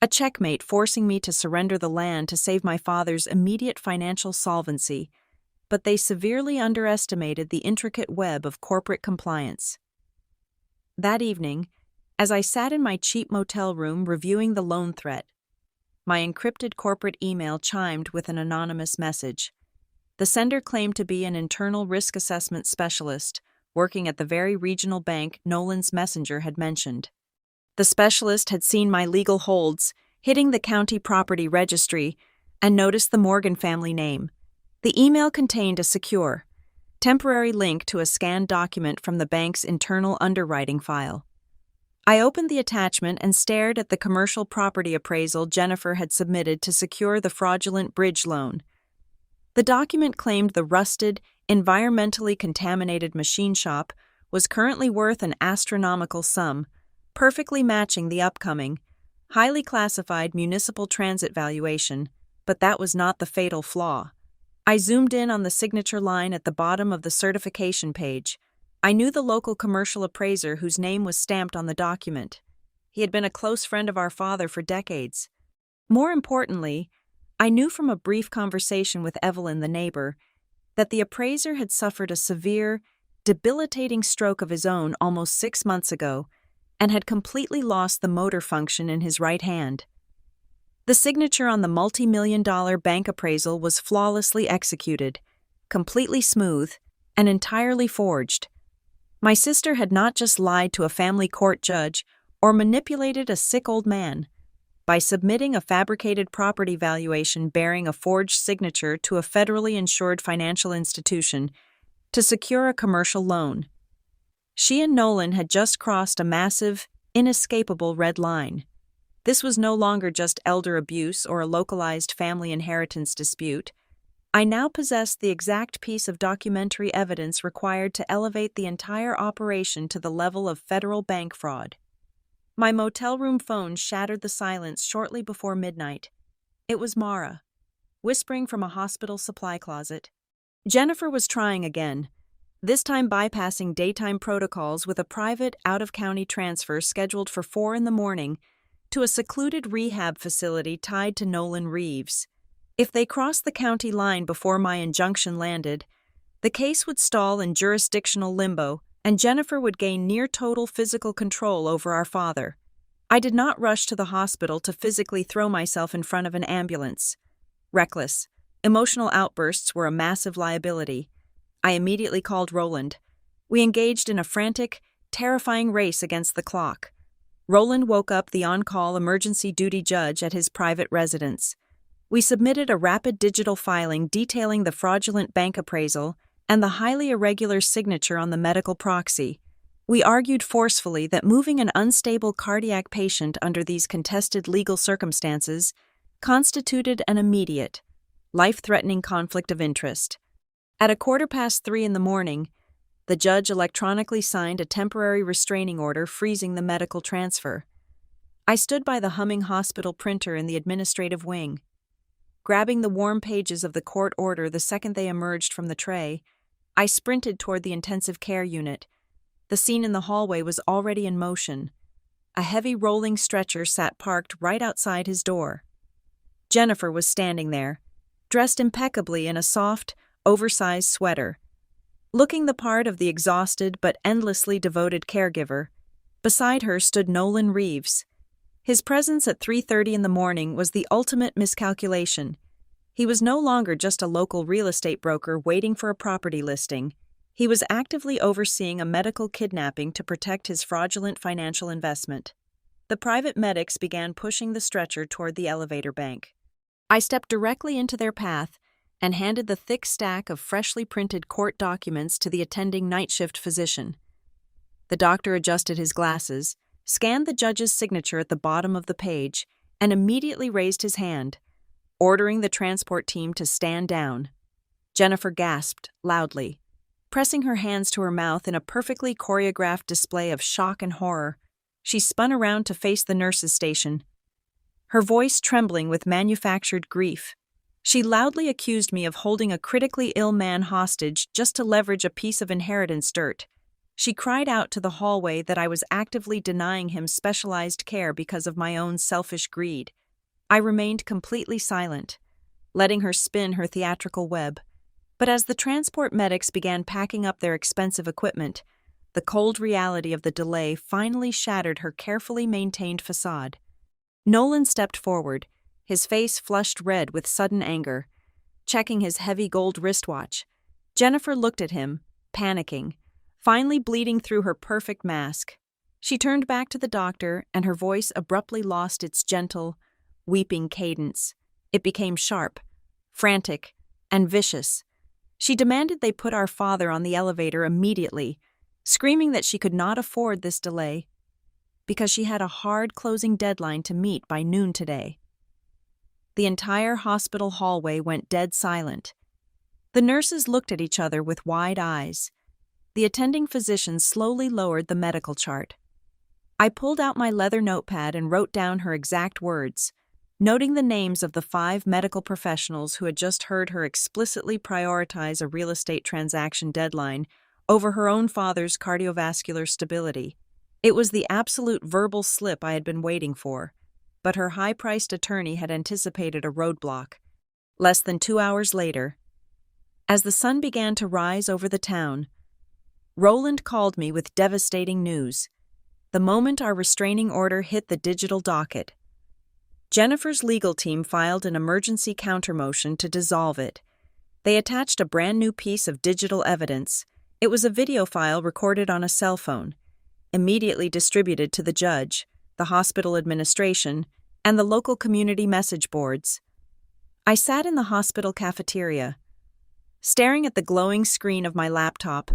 a checkmate forcing me to surrender the land to save my father's immediate financial solvency, but they severely underestimated the intricate web of corporate compliance. That evening, as I sat in my cheap motel room reviewing the loan threat, my encrypted corporate email chimed with an anonymous message. The sender claimed to be an internal risk assessment specialist working at the very regional bank Nolan's messenger had mentioned. The specialist had seen my legal holds hitting the county property registry and noticed the Morgan family name. The email contained a secure, temporary link to a scanned document from the bank's internal underwriting file. I opened the attachment and stared at the commercial property appraisal Jennifer had submitted to secure the fraudulent bridge loan. The document claimed the rusted, environmentally contaminated machine shop was currently worth an astronomical sum, perfectly matching the upcoming, highly classified municipal transit valuation, but that was not the fatal flaw. I zoomed in on the signature line at the bottom of the certification page. I knew the local commercial appraiser whose name was stamped on the document. He had been a close friend of our father for decades. More importantly, I knew from a brief conversation with Evelyn, the neighbor, that the appraiser had suffered a severe, debilitating stroke of his own almost 6 months ago and had completely lost the motor function in his right hand. The signature on the multi-million-dollar bank appraisal was flawlessly executed, completely smooth, and entirely forged. My sister had not just lied to a family court judge or manipulated a sick old man. By submitting a fabricated property valuation bearing a forged signature to a federally insured financial institution to secure a commercial loan. She and Nolan had just crossed a massive, inescapable red line. This was no longer just elder abuse or a localized family inheritance dispute. I now possessed the exact piece of documentary evidence required to elevate the entire operation to the level of federal bank fraud. My motel room phone shattered the silence shortly before midnight. It was Mara, whispering from a hospital supply closet. Jennifer was trying again, this time bypassing daytime protocols with a private, out-of-county transfer scheduled for 4 a.m. to a secluded rehab facility tied to Nolan Reeves. If they crossed the county line before my injunction landed, the case would stall in jurisdictional limbo, and Jennifer would gain near-total physical control over our father. I did not rush to the hospital to physically throw myself in front of an ambulance. Reckless, emotional outbursts were a massive liability. I immediately called Roland. We engaged in a frantic, terrifying race against the clock. Roland woke up the on-call emergency duty judge at his private residence. We submitted a rapid digital filing detailing the fraudulent bank appraisal and the highly irregular signature on the medical proxy. We argued forcefully that moving an unstable cardiac patient under these contested legal circumstances constituted an immediate, life-threatening conflict of interest. At 3:15 a.m, the judge electronically signed a temporary restraining order freezing the medical transfer. I stood by the humming hospital printer in the administrative wing. Grabbing the warm pages of the court order the second they emerged from the tray, I sprinted toward the intensive care unit. The scene in the hallway was already in motion. A heavy rolling stretcher sat parked right outside his door. Jennifer was standing there, dressed impeccably in a soft, oversized sweater, looking the part of the exhausted but endlessly devoted caregiver. Beside her stood Nolan Reeves. His presence at 3:30 a.m. was the ultimate miscalculation. He was no longer just a local real estate broker waiting for a property listing. He was actively overseeing a medical kidnapping to protect his fraudulent financial investment. The private medics began pushing the stretcher toward the elevator bank. I stepped directly into their path and handed the thick stack of freshly printed court documents to the attending night shift physician. The doctor adjusted his glasses, scanned the judge's signature at the bottom of the page, and immediately raised his hand, ordering the transport team to stand down. Jennifer gasped loudly, pressing her hands to her mouth in a perfectly choreographed display of shock and horror. She spun around to face the nurse's station, her voice trembling with manufactured grief. She loudly accused me of holding a critically ill man hostage just to leverage a piece of inheritance dirt. She cried out to the hallway that I was actively denying him specialized care because of my own selfish greed. I remained completely silent, letting her spin her theatrical web. But as the transport medics began packing up their expensive equipment, the cold reality of the delay finally shattered her carefully maintained facade. Nolan stepped forward, his face flushed red with sudden anger, checking his heavy gold wristwatch. Jennifer looked at him, panicking, finally bleeding through her perfect mask. She turned back to the doctor, and her voice abruptly lost its gentle, weeping cadence. It became sharp, frantic, and vicious. She demanded they put our father on the elevator immediately, screaming that she could not afford this delay because she had a hard closing deadline to meet by noon today. The entire hospital hallway went dead silent. The nurses looked at each other with wide eyes. The attending physician slowly lowered the medical chart. I pulled out my leather notepad and wrote down her exact words, noting the names of the 5 medical professionals who had just heard her explicitly prioritize a real estate transaction deadline over her own father's cardiovascular stability. It was the absolute verbal slip I had been waiting for, but her high-priced attorney had anticipated a roadblock. Less than 2 hours later, as the sun began to rise over the town, Roland called me with devastating news. The moment our restraining order hit the digital docket, Jennifer's legal team filed an emergency countermotion to dissolve it. They attached a brand new piece of digital evidence. It was a video file recorded on a cell phone, immediately distributed to the judge, the hospital administration, and the local community message boards. I sat in the hospital cafeteria, staring at the glowing screen of my laptop.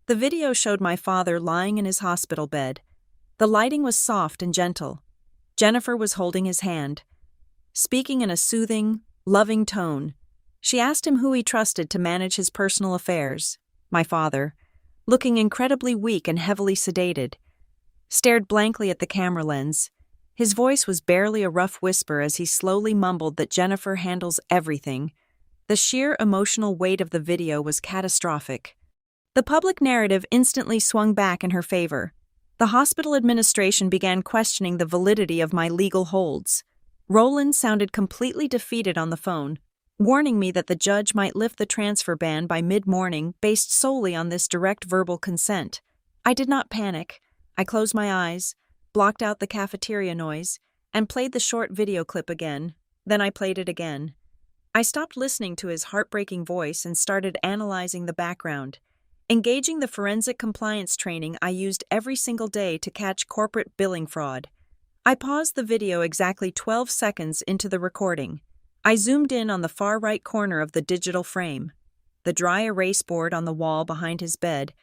The video showed my father lying in his hospital bed. The lighting was soft and gentle. Jennifer was holding his hand, speaking in a soothing, loving tone. She asked him who he trusted to manage his personal affairs. My father, looking incredibly weak and heavily sedated, stared blankly at the camera lens. His voice was barely a rough whisper as he slowly mumbled that Jennifer handles everything. The sheer emotional weight of the video was catastrophic. The public narrative instantly swung back in her favor. The hospital administration began questioning the validity of my legal holds. Roland sounded completely defeated on the phone, warning me that the judge might lift the transfer ban by mid-morning based solely on this direct verbal consent. I did not panic. I closed my eyes, blocked out the cafeteria noise, and played the short video clip again. Then I played it again. I stopped listening to his heartbreaking voice and started analyzing the background, engaging the forensic compliance training I used every single day to catch corporate billing fraud. I paused the video exactly 12 seconds into the recording. I zoomed in on the far right corner of the digital frame. The dry erase board on the wall behind his bed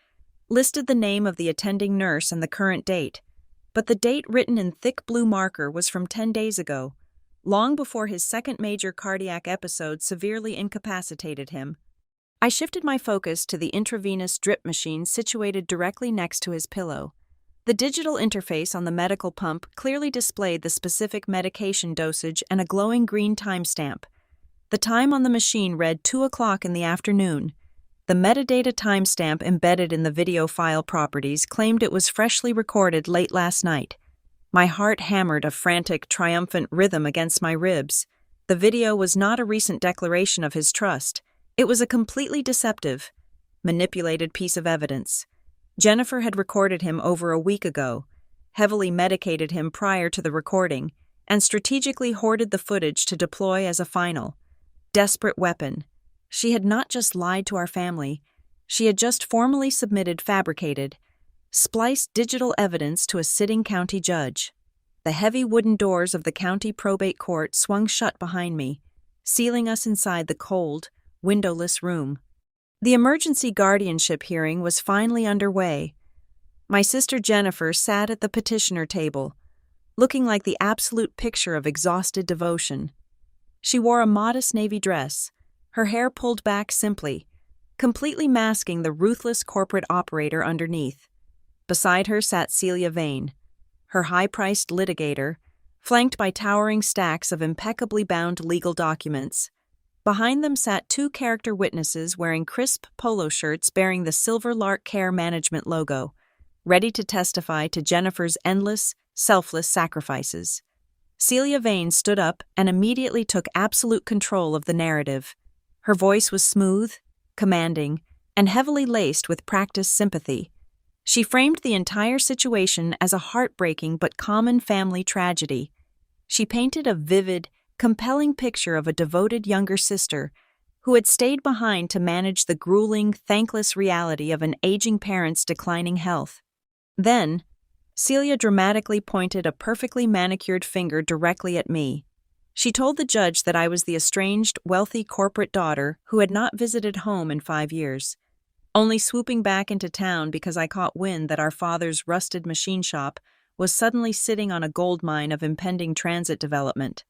listed the name of the attending nurse and the current date, but the date written in thick blue marker was from 10 days ago, long before his second major cardiac episode severely incapacitated him. I shifted my focus to the intravenous drip machine situated directly next to his pillow. The digital interface on the medical pump clearly displayed the specific medication dosage and a glowing green timestamp. The time on the machine read 2 o'clock in the afternoon. The metadata timestamp embedded in the video file properties claimed it was freshly recorded late last night. My heart hammered a frantic, triumphant rhythm against my ribs. The video was not a recent declaration of his trust. It was a completely deceptive, manipulated piece of evidence. Jennifer had recorded him over a week ago, heavily medicated him prior to the recording, and strategically hoarded the footage to deploy as a final, desperate weapon. She had not just lied to our family, She had just formally submitted fabricated, spliced digital evidence to a sitting county judge. The heavy wooden doors of the county probate court swung shut behind me, sealing us inside the cold, windowless room. The emergency guardianship hearing was finally underway. My sister Jennifer sat at the petitioner table, looking like the absolute picture of exhausted devotion. She wore a modest navy dress, her hair pulled back simply, completely masking the ruthless corporate operator underneath. Beside her sat Celia Vane, her high-priced litigator, flanked by towering stacks of impeccably bound legal documents. Behind them sat two character witnesses wearing crisp polo shirts bearing the Silver Lark Care Management logo, ready to testify to Jennifer's endless, selfless sacrifices. Celia Vane stood up and immediately took absolute control of the narrative. Her voice was smooth, commanding, and heavily laced with practiced sympathy. She framed the entire situation as a heartbreaking but common family tragedy. She painted a vivid, compelling picture of a devoted younger sister who had stayed behind to manage the grueling, thankless reality of an aging parent's declining health. Then, Celia dramatically pointed a perfectly manicured finger directly at me. She told the judge that I was the estranged, wealthy corporate daughter who had not visited home in 5 years, only swooping back into town because I caught wind that our father's rusted machine shop was suddenly sitting on a gold mine of impending transit development.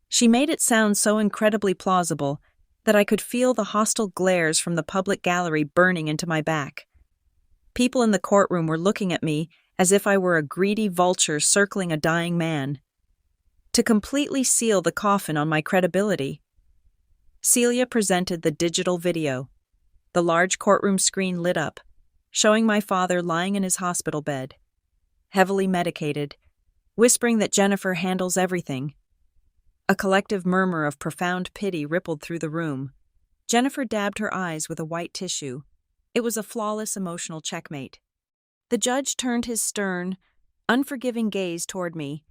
She made it sound so incredibly plausible that I could feel the hostile glares from the public gallery burning into my back. People in the courtroom were looking at me as if I were a greedy vulture circling a dying man. To completely seal the coffin on my credibility, Celia presented the digital video. The large courtroom screen lit up, showing my father lying in his hospital bed, heavily medicated, whispering that Jennifer handles everything. A collective murmur of profound pity rippled through the room. Jennifer dabbed her eyes with a white tissue. It was a flawless emotional checkmate. The judge turned his stern, unforgiving gaze toward me,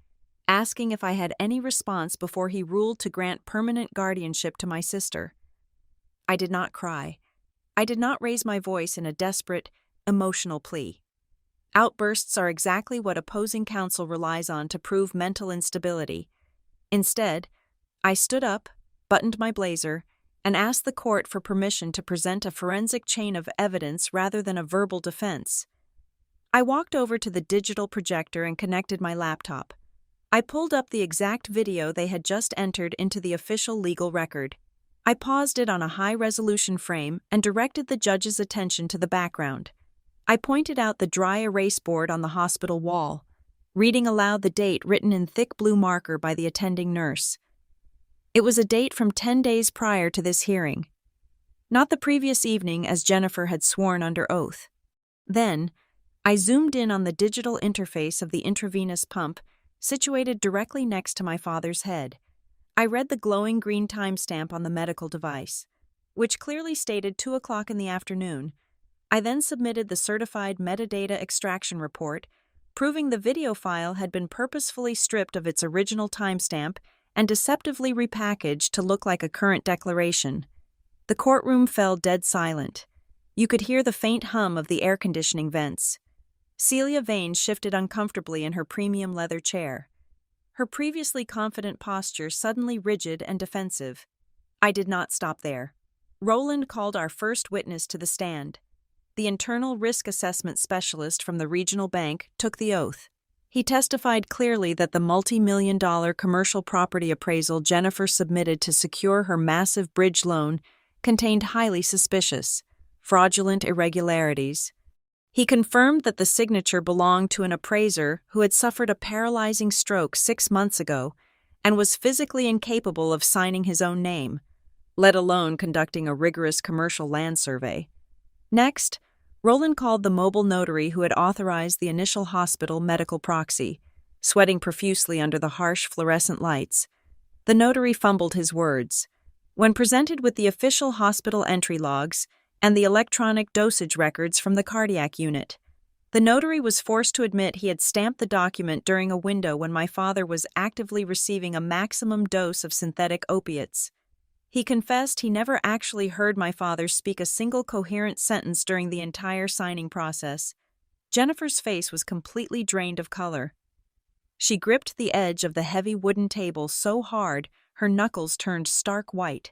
asking if I had any response before he ruled to grant permanent guardianship to my sister. I did not cry. I did not raise my voice in a desperate, emotional plea. Outbursts are exactly what opposing counsel relies on to prove mental instability. Instead, I stood up, buttoned my blazer, and asked the court for permission to present a forensic chain of evidence rather than a verbal defense. I walked over to the digital projector and connected my laptop. I pulled up the exact video they had just entered into the official legal record. I paused it on a high-resolution frame and directed the judge's attention to the background. I pointed out the dry erase board on the hospital wall, reading aloud the date written in thick blue marker by the attending nurse. It was a date from 10 days prior to this hearing, not the previous evening as Jennifer had sworn under oath. Then, I zoomed in on the digital interface of the intravenous pump situated directly next to my father's head. I read the glowing green timestamp on the medical device, which clearly stated 2 o'clock in the afternoon. I then submitted the certified metadata extraction report, proving the video file had been purposefully stripped of its original timestamp and deceptively repackaged to look like a current declaration. The courtroom fell dead silent. You could hear the faint hum of the air conditioning vents. Celia Vane shifted uncomfortably in her premium leather chair, her previously confident posture suddenly rigid and defensive. I did not stop there. Roland called our first witness to the stand. The internal risk assessment specialist from the regional bank took the oath. He testified clearly that the multi-million-dollar commercial property appraisal Jennifer submitted to secure her massive bridge loan contained highly suspicious, fraudulent irregularities. He confirmed that the signature belonged to an appraiser who had suffered a paralyzing stroke 6 months ago and was physically incapable of signing his own name, let alone conducting a rigorous commercial land survey. Next, Roland called the mobile notary who had authorized the initial hospital medical proxy, sweating profusely under the harsh fluorescent lights. The notary fumbled his words. When presented with the official hospital entry logs and the electronic dosage records from the cardiac unit, the notary was forced to admit he had stamped the document during a window when my father was actively receiving a maximum dose of synthetic opiates. He confessed he never actually heard my father speak a single coherent sentence during the entire signing process. Jennifer's face was completely drained of color. She gripped the edge of the heavy wooden table so hard her knuckles turned stark white.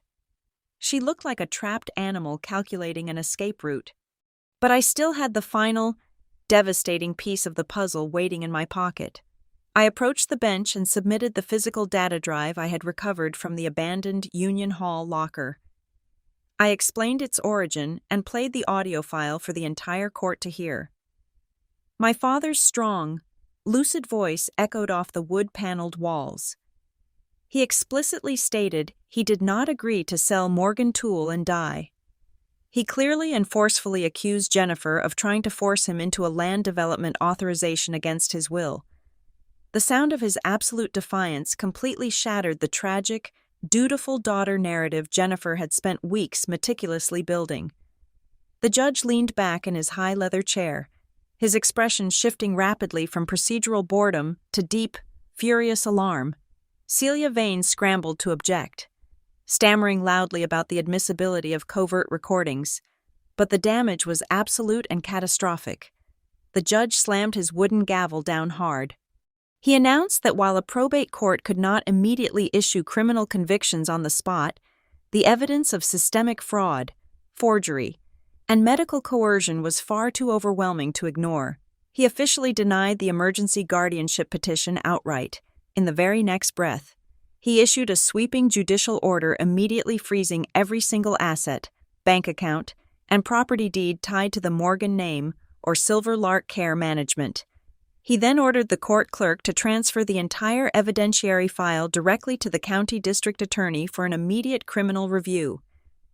She looked like a trapped animal calculating an escape route. But I still had the final, devastating piece of the puzzle waiting in my pocket. I approached the bench and submitted the physical data drive I had recovered from the abandoned Union Hall locker. I explained its origin and played the audio file for the entire court to hear. My father's strong, lucid voice echoed off the wood-paneled walls. He explicitly stated he did not agree to sell Morgan Tool and die. He clearly and forcefully accused Jennifer of trying to force him into a land development authorization against his will. The sound of his absolute defiance completely shattered the tragic, dutiful daughter narrative Jennifer had spent weeks meticulously building. The judge leaned back in his high leather chair, his expression shifting rapidly from procedural boredom to deep, furious alarm. Celia Vane scrambled to object, stammering loudly about the admissibility of covert recordings, but the damage was absolute and catastrophic. The judge slammed his wooden gavel down hard. He announced that while a probate court could not immediately issue criminal convictions on the spot, the evidence of systemic fraud, forgery, and medical coercion was far too overwhelming to ignore. He officially denied the emergency guardianship petition outright. In the very next breath, he issued a sweeping judicial order immediately freezing every single asset, bank account, and property deed tied to the Morgan name or Silver Lark Care Management. He then ordered the court clerk to transfer the entire evidentiary file directly to the county district attorney for an immediate criminal review.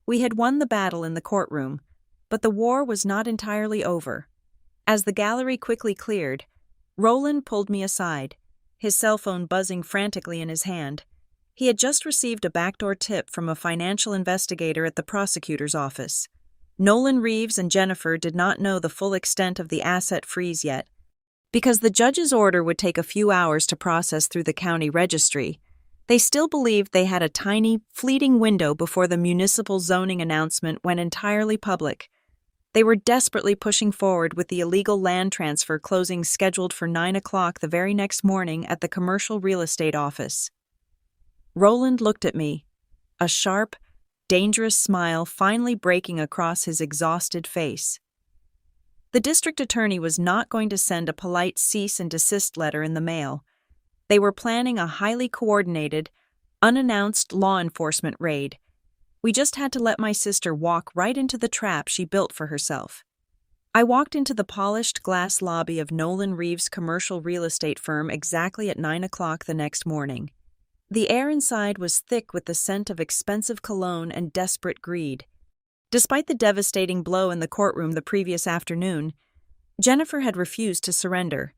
We had won the battle in the courtroom, but the war was not entirely over. As the gallery quickly cleared, Roland pulled me aside, his cell phone buzzing frantically in his hand. He had just received a backdoor tip from a financial investigator at the prosecutor's office. Nolan Reeves and Jennifer did not know the full extent of the asset freeze yet. Because the judge's order would take a few hours to process through the county registry, they still believed they had a tiny, fleeting window before the municipal zoning announcement went entirely public. They were desperately pushing forward with the illegal land transfer closing scheduled for 9 o'clock the very next morning at the commercial real estate office. Roland looked at me, a sharp, dangerous smile finally breaking across his exhausted face. The district attorney was not going to send a polite cease and desist letter in the mail. They were planning a highly coordinated, unannounced law enforcement raid. We just had to let my sister walk right into the trap she built for herself. I walked into the polished glass lobby of Nolan Reeves' commercial real estate firm exactly at 9 o'clock the next morning. The air inside was thick with the scent of expensive cologne and desperate greed. Despite the devastating blow in the courtroom the previous afternoon, Jennifer had refused to surrender.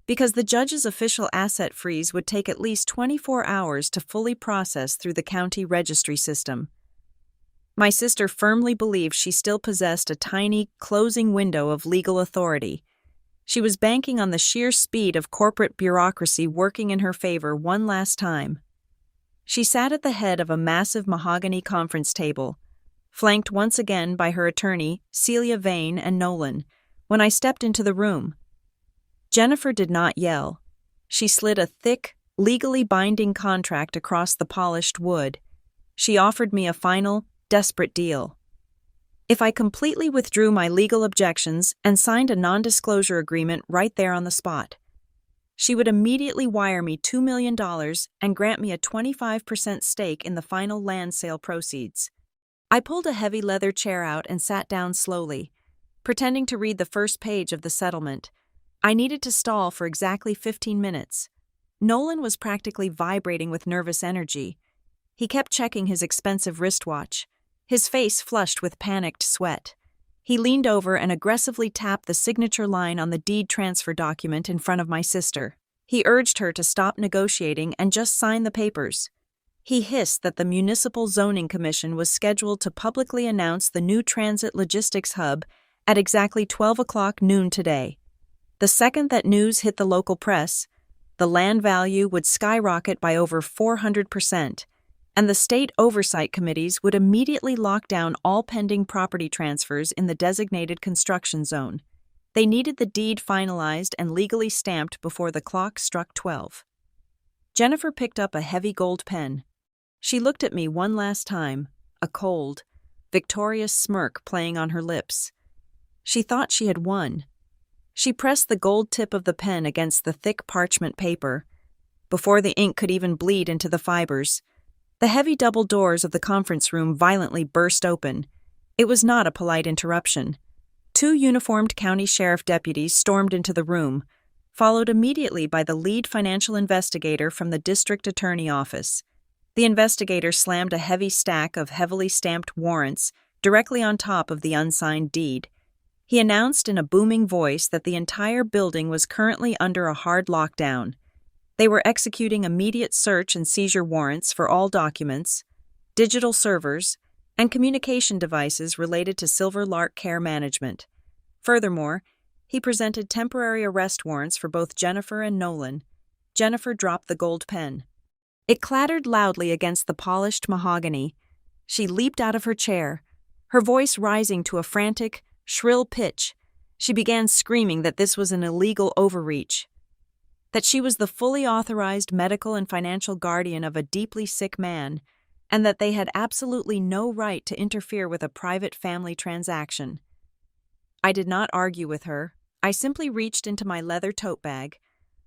Because the judge's official asset freeze would take at least 24 hours to fully process through the county registry system. My sister firmly believed she still possessed a tiny, closing window of legal authority. She was banking on the sheer speed of corporate bureaucracy working in her favor one last time. She sat at the head of a massive mahogany conference table, flanked once again by her attorney, Celia Vane and Nolan, when I stepped into the room. Jennifer did not yell. She slid a thick, legally binding contract across the polished wood. She offered me a final, desperate deal. If I completely withdrew my legal objections and signed a non-disclosure agreement right there on the spot, she would immediately wire me $2 million and grant me a 25% stake in the final land sale proceeds. I pulled a heavy leather chair out and sat down slowly, pretending to read the first page of the settlement. I needed to stall for exactly 15 minutes. Nolan was practically vibrating with nervous energy. He kept checking his expensive wristwatch, his face flushed with panicked sweat. He leaned over and aggressively tapped the signature line on the deed transfer document in front of my sister. He urged her to stop negotiating and just sign the papers. He hissed that the Municipal Zoning Commission was scheduled to publicly announce the new transit logistics hub at exactly 12 o'clock noon today. The second that news hit the local press, the land value would skyrocket by over 400%, and the state oversight committees would immediately lock down all pending property transfers in the designated construction zone. They needed the deed finalized and legally stamped before the clock struck 12. Jennifer picked up a heavy gold pen. She looked at me one last time, a cold, victorious smirk playing on her lips. She thought she had won. She pressed the gold tip of the pen against the thick parchment paper. Before the ink could even bleed into the fibers, the heavy double doors of the conference room violently burst open. It was not a polite interruption. 2 uniformed county sheriff deputies stormed into the room, followed immediately by the lead financial investigator from the district attorney office. The investigator slammed a heavy stack of heavily stamped warrants directly on top of the unsigned deed. He announced in a booming voice that the entire building was currently under a hard lockdown. They were executing immediate search and seizure warrants for all documents, digital servers, and communication devices related to Silver Lark Care Management. Furthermore, he presented temporary arrest warrants for both Jennifer and Nolan. Jennifer dropped the gold pen. It clattered loudly against the polished mahogany. She leaped out of her chair, her voice rising to a frantic, shrill pitch. She began screaming that this was an illegal overreach, that she was the fully authorized medical and financial guardian of a deeply sick man, and that they had absolutely no right to interfere with a private family transaction. I did not argue with her. I simply reached into my leather tote bag,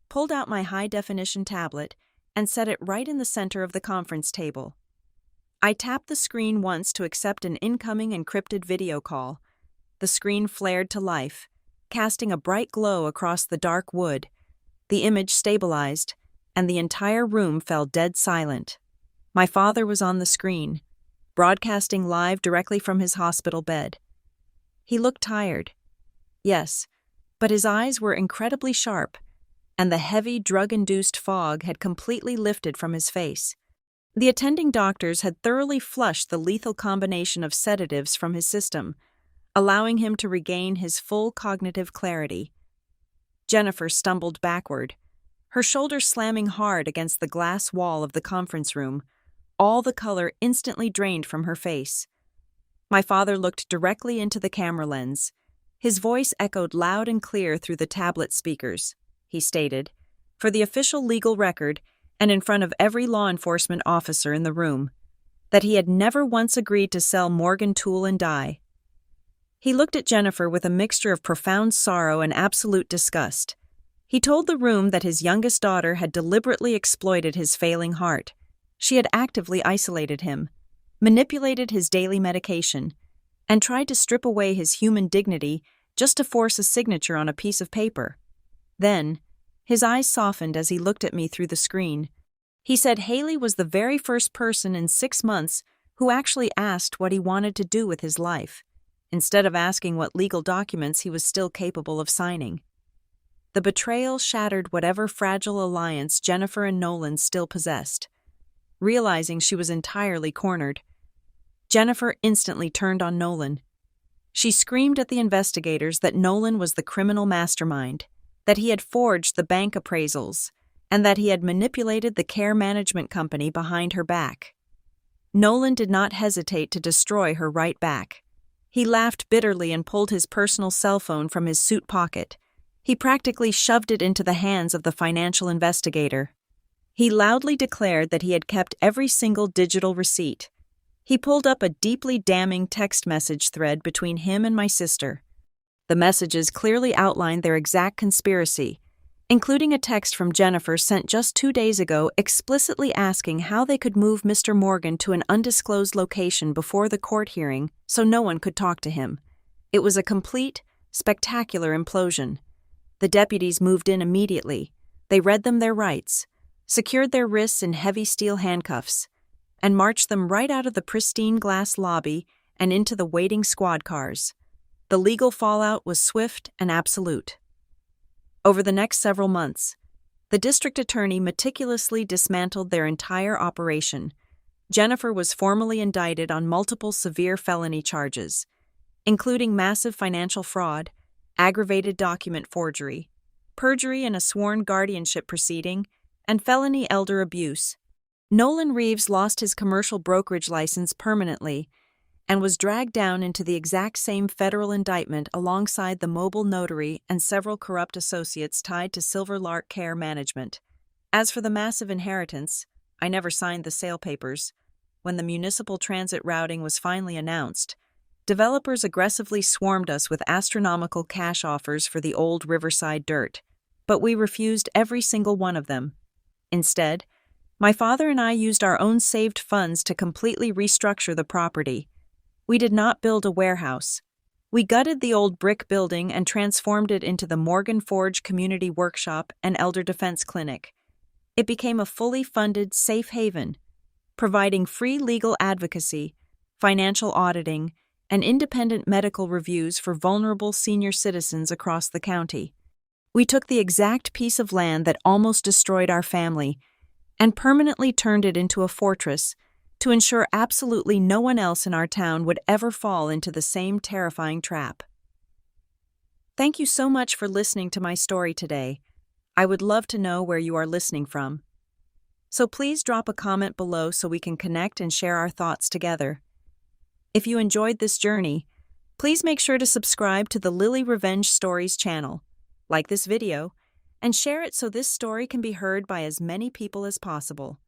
pulled out my high-definition tablet, and set it right in the center of the conference table. I tapped the screen once to accept an incoming encrypted video call. The screen flared to life, casting a bright glow across the dark wood. The image stabilized, and the entire room fell dead silent. My father was on the screen, broadcasting live directly from his hospital bed. He looked tired. Yes, but his eyes were incredibly sharp, and the heavy drug-induced fog had completely lifted from his face. The attending doctors had thoroughly flushed the lethal combination of sedatives from his system, allowing him to regain his full cognitive clarity. Jennifer stumbled backward, her shoulders slamming hard against the glass wall of the conference room, all the color instantly drained from her face. My father looked directly into the camera lens. His voice echoed loud and clear through the tablet speakers. He stated, for the official legal record and in front of every law enforcement officer in the room, that he had never once agreed to sell Morgan Tool and Die. He looked at Jennifer with a mixture of profound sorrow and absolute disgust. He told the room that his youngest daughter had deliberately exploited his failing heart. She had actively isolated him, manipulated his daily medication, and tried to strip away his human dignity just to force a signature on a piece of paper. Then, his eyes softened as he looked at me through the screen. He said Haley was the very first person in 6 months who actually asked what he wanted to do with his life, instead of asking what legal documents he was still capable of signing. The betrayal shattered whatever fragile alliance Jennifer and Nolan still possessed. Realizing she was entirely cornered, Jennifer instantly turned on Nolan. She screamed at the investigators that Nolan was the criminal mastermind, that he had forged the bank appraisals, and that he had manipulated the care management company behind her back. Nolan did not hesitate to destroy her right back. He laughed bitterly and pulled his personal cell phone from his suit pocket. He practically shoved it into the hands of the financial investigator. He loudly declared that he had kept every single digital receipt. He pulled up a deeply damning text message thread between him and my sister. The messages clearly outlined their exact conspiracy, including a text from Jennifer sent just 2 days ago explicitly asking how they could move Mr. Morgan to an undisclosed location before the court hearing so no one could talk to him. It was a complete, spectacular implosion. The deputies moved in immediately. They read them their rights, secured their wrists in heavy steel handcuffs, and marched them right out of the pristine glass lobby and into the waiting squad cars. The legal fallout was swift and absolute. Over the next several months, the district attorney meticulously dismantled their entire operation. Jennifer was formally indicted on multiple severe felony charges, including massive financial fraud, aggravated document forgery, perjury in a sworn guardianship proceeding, and felony elder abuse. Nolan Reeves lost his commercial brokerage license permanently and was dragged down into the exact same federal indictment alongside the mobile notary and several corrupt associates tied to Silver Lark Care Management. As for the massive inheritance, I never signed the sale papers. When the municipal transit routing was finally announced, developers aggressively swarmed us with astronomical cash offers for the old Riverside dirt, but we refused every single one of them. Instead, my father and I used our own saved funds to completely restructure the property. We did not build a warehouse. We gutted the old brick building and transformed it into the Morgan Forge Community Workshop and Elder Defense Clinic. It became a fully funded safe haven, providing free legal advocacy, financial auditing, and independent medical reviews for vulnerable senior citizens across the county. We took the exact piece of land that almost destroyed our family and permanently turned it into a fortress to ensure absolutely no one else in our town would ever fall into the same terrifying trap. Thank you so much for listening to my story today. I would love to know where you are listening from. So please drop a comment below so we can connect and share our thoughts together. If you enjoyed this journey, please make sure to subscribe to the Lily Revenge Stories channel, like this video, and share it so this story can be heard by as many people as possible.